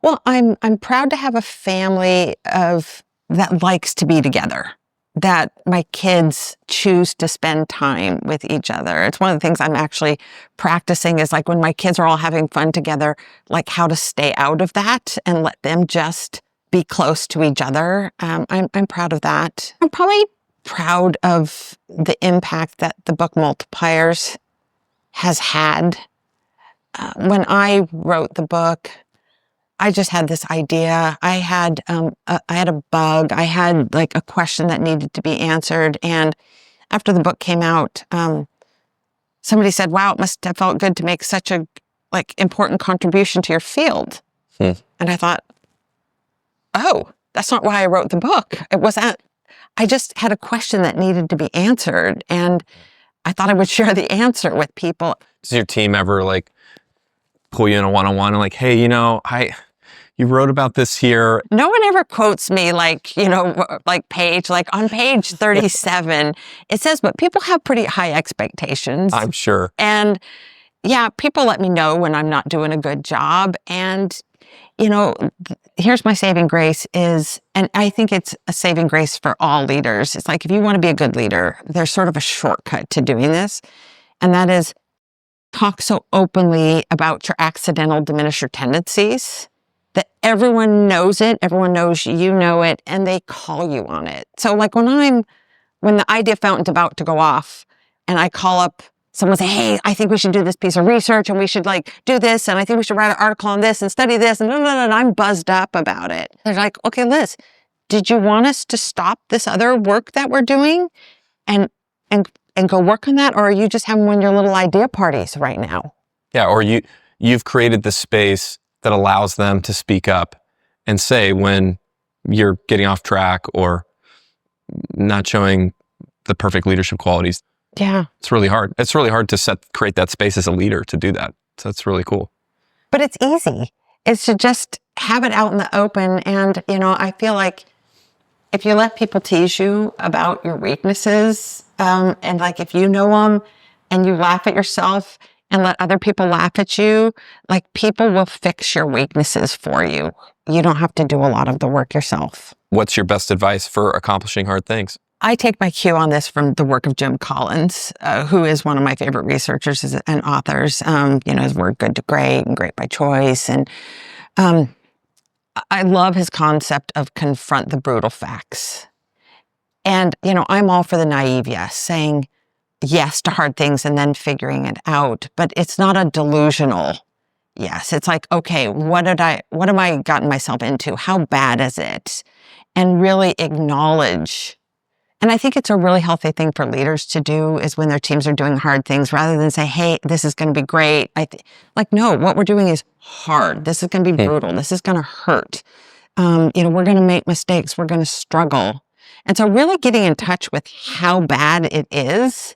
Well, I'm proud to have a family that likes to be together, that my kids choose to spend time with each other. It's one of the things I'm actually practicing is like when my kids are all having fun together, like how to stay out of that and let them just be close to each other. I'm proud of that. I'm probably proud of the impact that the book Multipliers has had. When I wrote the book, I just had this idea. I had a bug. I had like a question that needed to be answered. And after the book came out, somebody said, "Wow, it must have felt good to make such a like important contribution to your field." And I thought, "Oh, that's not why I wrote the book. It was that I just had a question that needed to be answered, and I thought I would share the answer with people." Does your team ever like pull you in a one-on-one and like, hey, you wrote about this here? No one ever quotes me like, like on page 37, it says, but people have pretty high expectations. I'm sure. And yeah, people let me know when I'm not doing a good job. And, here's my saving grace is, and I think it's a saving grace for all leaders. It's like, if you want to be a good leader, there's sort of a shortcut to doing this. And that is talk so openly about your accidental diminisher tendencies that everyone knows it, everyone knows you know it, and they call you on it. So like when the idea fountain's about to go off and I call up someone say, hey, I think we should do this piece of research and we should like do this. And I think we should write an article on this and study this. And I'm buzzed up about it. They're like, okay, Liz, did you want us to stop this other work that we're doing and go work on that? Or are you just having one of your little idea parties right now? Yeah. Or you've created the space that allows them to speak up and say when you're getting off track or not showing the perfect leadership qualities. Yeah. It's really hard. It's really hard to create that space as a leader to do that. So it's really cool. But it's easy. It's to just have it out in the open. And, I feel like if you let people tease you about your weaknesses, and like if you know them and you laugh at yourself and let other people laugh at you, like people will fix your weaknesses for you. You don't have to do a lot of the work yourself. What's your best advice for accomplishing hard things? I take my cue on this from the work of Jim Collins, who is one of my favorite researchers and authors. His work Good to Great and Great by Choice. And I love his concept of confront the brutal facts. And, I'm all for the naive yes, saying yes to hard things and then figuring it out. But it's not a delusional Yes. It's like, okay, what am I gotten myself into? How bad is it? And really acknowledge. And I think it's a really healthy thing for leaders to do is when their teams are doing hard things, rather than say, hey, this is going to be great. No, what we're doing is hard. This is going to be brutal. This is going to hurt. We're going to make mistakes. We're going to struggle. And so really getting in touch with how bad it is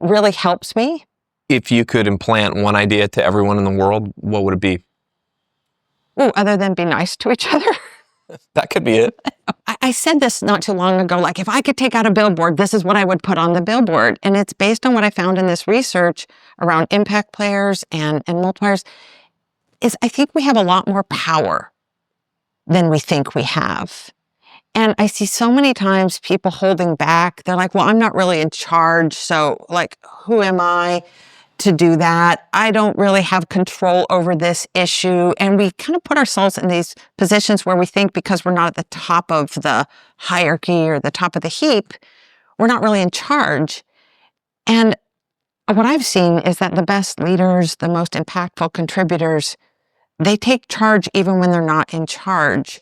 really helps me. If you could implant one idea to everyone in the world, what would it be? Ooh, other than be nice to each other. That could be it. I said this not too long ago, like if I could take out a billboard, this is what I would put on the billboard. And it's based on what I found in this research around impact players and multipliers, is I think we have a lot more power than we think we have. And I see so many times people holding back. They're like, well, I'm not really in charge. So like, who am I to do that? I don't really have control over this issue. And we kind of put ourselves in these positions where we think because we're not at the top of the hierarchy or the top of the heap, we're not really in charge. And what I've seen is that the best leaders, the most impactful contributors, they take charge even when they're not in charge.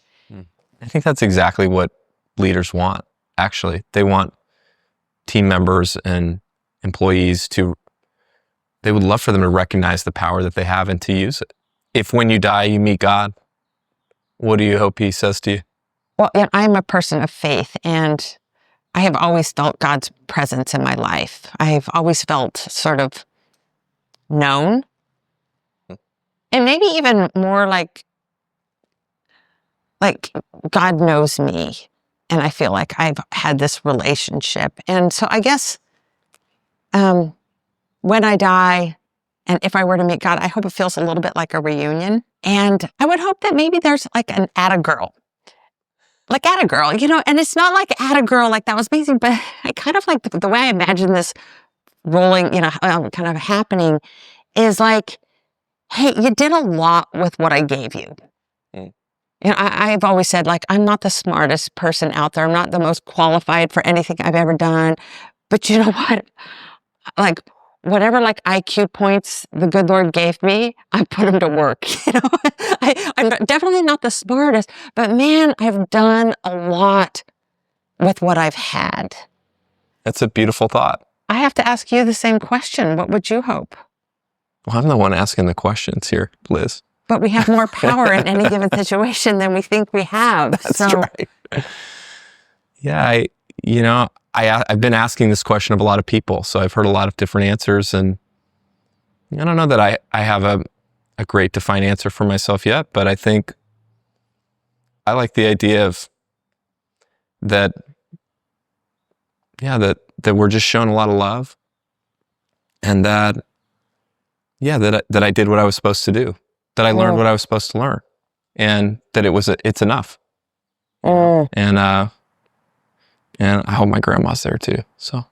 I think that's exactly what leaders want, actually. They want team members and employees they would love for them to recognize the power that they have and to use it. If when you die, you meet God, what do you hope he says to you? Well, I'm a person of faith, and I have always felt God's presence in my life. I've always felt sort of known, and maybe even more like God knows me, and I feel like I've had this relationship. And so I guess when I die, and if I were to meet God, I hope it feels a little bit like a reunion. And I would hope that maybe there's like an atta girl. Like atta girl, and it's not like atta girl, like that was amazing, but I kind of like the way I imagine this rolling, kind of happening is like, hey, you did a lot with what I gave you. I've always said, like, I'm not the smartest person out there. I'm not the most qualified for anything I've ever done. But you know what? Like, whatever, like, IQ points the good Lord gave me, I put them to work. I'm definitely not the smartest, but man, I've done a lot with what I've had. That's a beautiful thought. I have to ask you the same question. What would you hope? Well, I'm the one asking the questions here, Liz. But we have more power in any given situation than we think we have. That's right. Yeah, I've been asking this question of a lot of people, so I've heard a lot of different answers, and I don't know that I have a great defined answer for myself yet, but I think I like the idea of that we're just shown a lot of love, and that I did what I was supposed to do. That I learned what I was supposed to learn, and that it's enough. And I hope my grandma's there too. So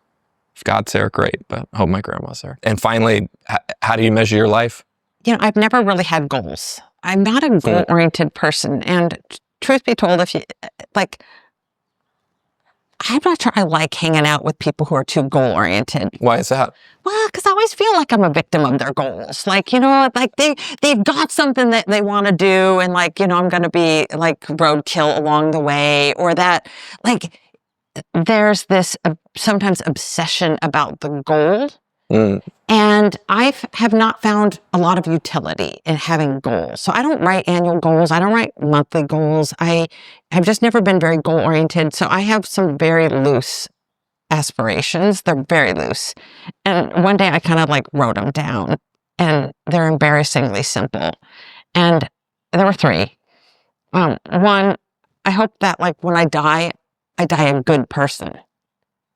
if God's there, great, but I hope my grandma's there. And finally, how do you measure your life? I've never really had goals. I'm not a goal-oriented person. And truth be told, I'm not sure I like hanging out with people who are too goal-oriented. Why is that? Well, because I always feel like I'm a victim of their goals. They've got something that they want to do, and I'm going to be like roadkill along the way, or that there's this sometimes obsession about the goal. And I have not found a lot of utility in having goals. So I don't write annual goals. I don't write monthly goals. I have just never been very goal oriented. So I have some very loose aspirations. They're very loose. And one day I kind of wrote them down, and they're embarrassingly simple. And there were three. One, I hope that when I die a good person.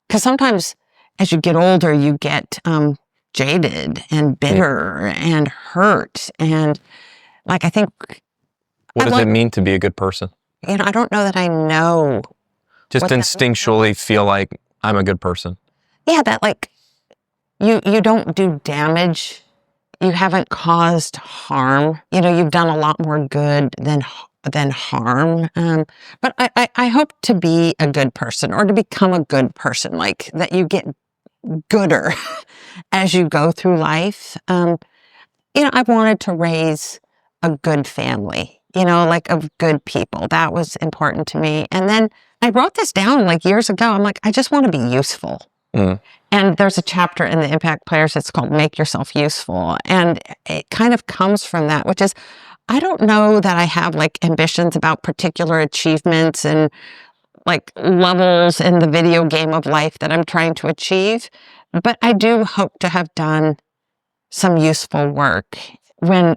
Because sometimes as you get older, you get jaded and bitter and hurt. And I think... What does it mean to be a good person? I don't know that I know. Just instinctually feel like I'm a good person. Yeah, that you don't do damage. You haven't caused harm. You've done a lot more good than harm. But I hope to be a good person, or to become a good person, that you get gooder as you go through life. I wanted to raise a good family, like of good people. That was important to me. And then I wrote this down like years ago. I'm like, I just want to be useful. And there's a chapter in the Impact Players, it's called Make Yourself Useful. And it kind of comes from that, which is, I don't know that I have like ambitions about particular achievements and like levels in the video game of life that I'm trying to achieve, but I do hope to have done some useful work. When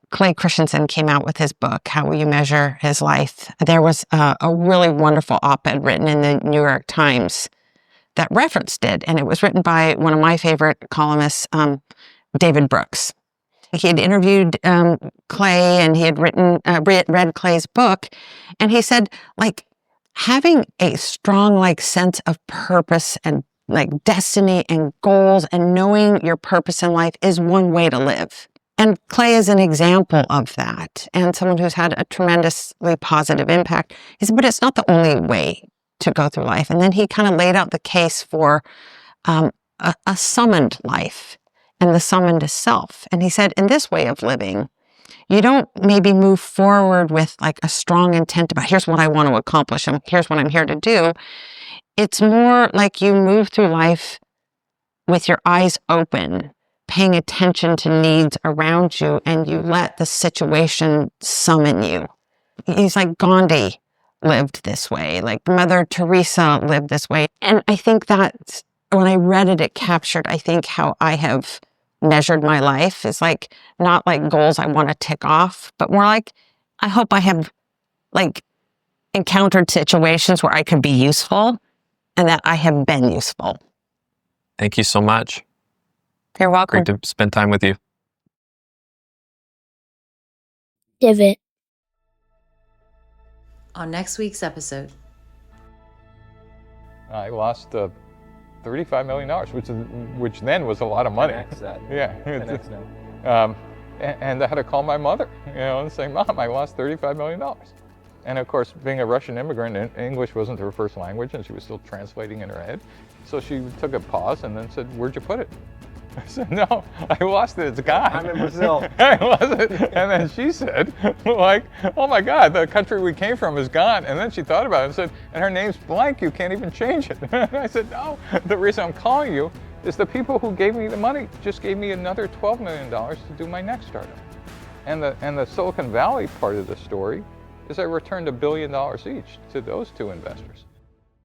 Clay Christensen came out with his book, How Will You Measure His Life, there was a really wonderful op-ed written in the New York Times that referenced it, and it was written by one of my favorite columnists, David Brooks. He had interviewed Clay, and he had read Clay's book, and he said, like, having a strong, like, sense of purpose and like destiny and goals and knowing your purpose in life is one way to live. And Clay is an example of that, and someone who's had a tremendously positive impact. He said, but it's not the only way to go through life. And then he kind of laid out the case for a summoned life and the summoned self. And he said, in this way of living, you don't maybe move forward with like a strong intent about here's what I want to accomplish and here's what I'm here to do. It's more like you move through life with your eyes open, paying attention to needs around you, and you let the situation summon you. He's like Gandhi lived this way, like Mother Teresa lived this way. And I think that when I read it, it captured, I think, how I have measured my life is like, not like goals I want to tick off, but more like, I hope I have like encountered situations where I could be useful and that I have been useful. Thank you so much. You're welcome. Great to spend time with you. Divot. On next week's episode. I lost $35 million, which then was a lot of money. 10x that. Yeah. 10x now. And I had to call my mother, and say, Mom, I lost $35 million. And of course, being a Russian immigrant, English wasn't her first language, and she was still translating in her head. So she took a pause and then said, where'd you put it? I said, no, I lost it, it's gone. I'm in Brazil. I lost it. And then she said, like, oh my God, the country we came from is gone. And then she thought about it and said, and her name's blank, you can't even change it. I said, no, the reason I'm calling you is the people who gave me the money just gave me another $12 million to do my next startup. And the Silicon Valley part of the story is I returned $1 billion each to those two investors.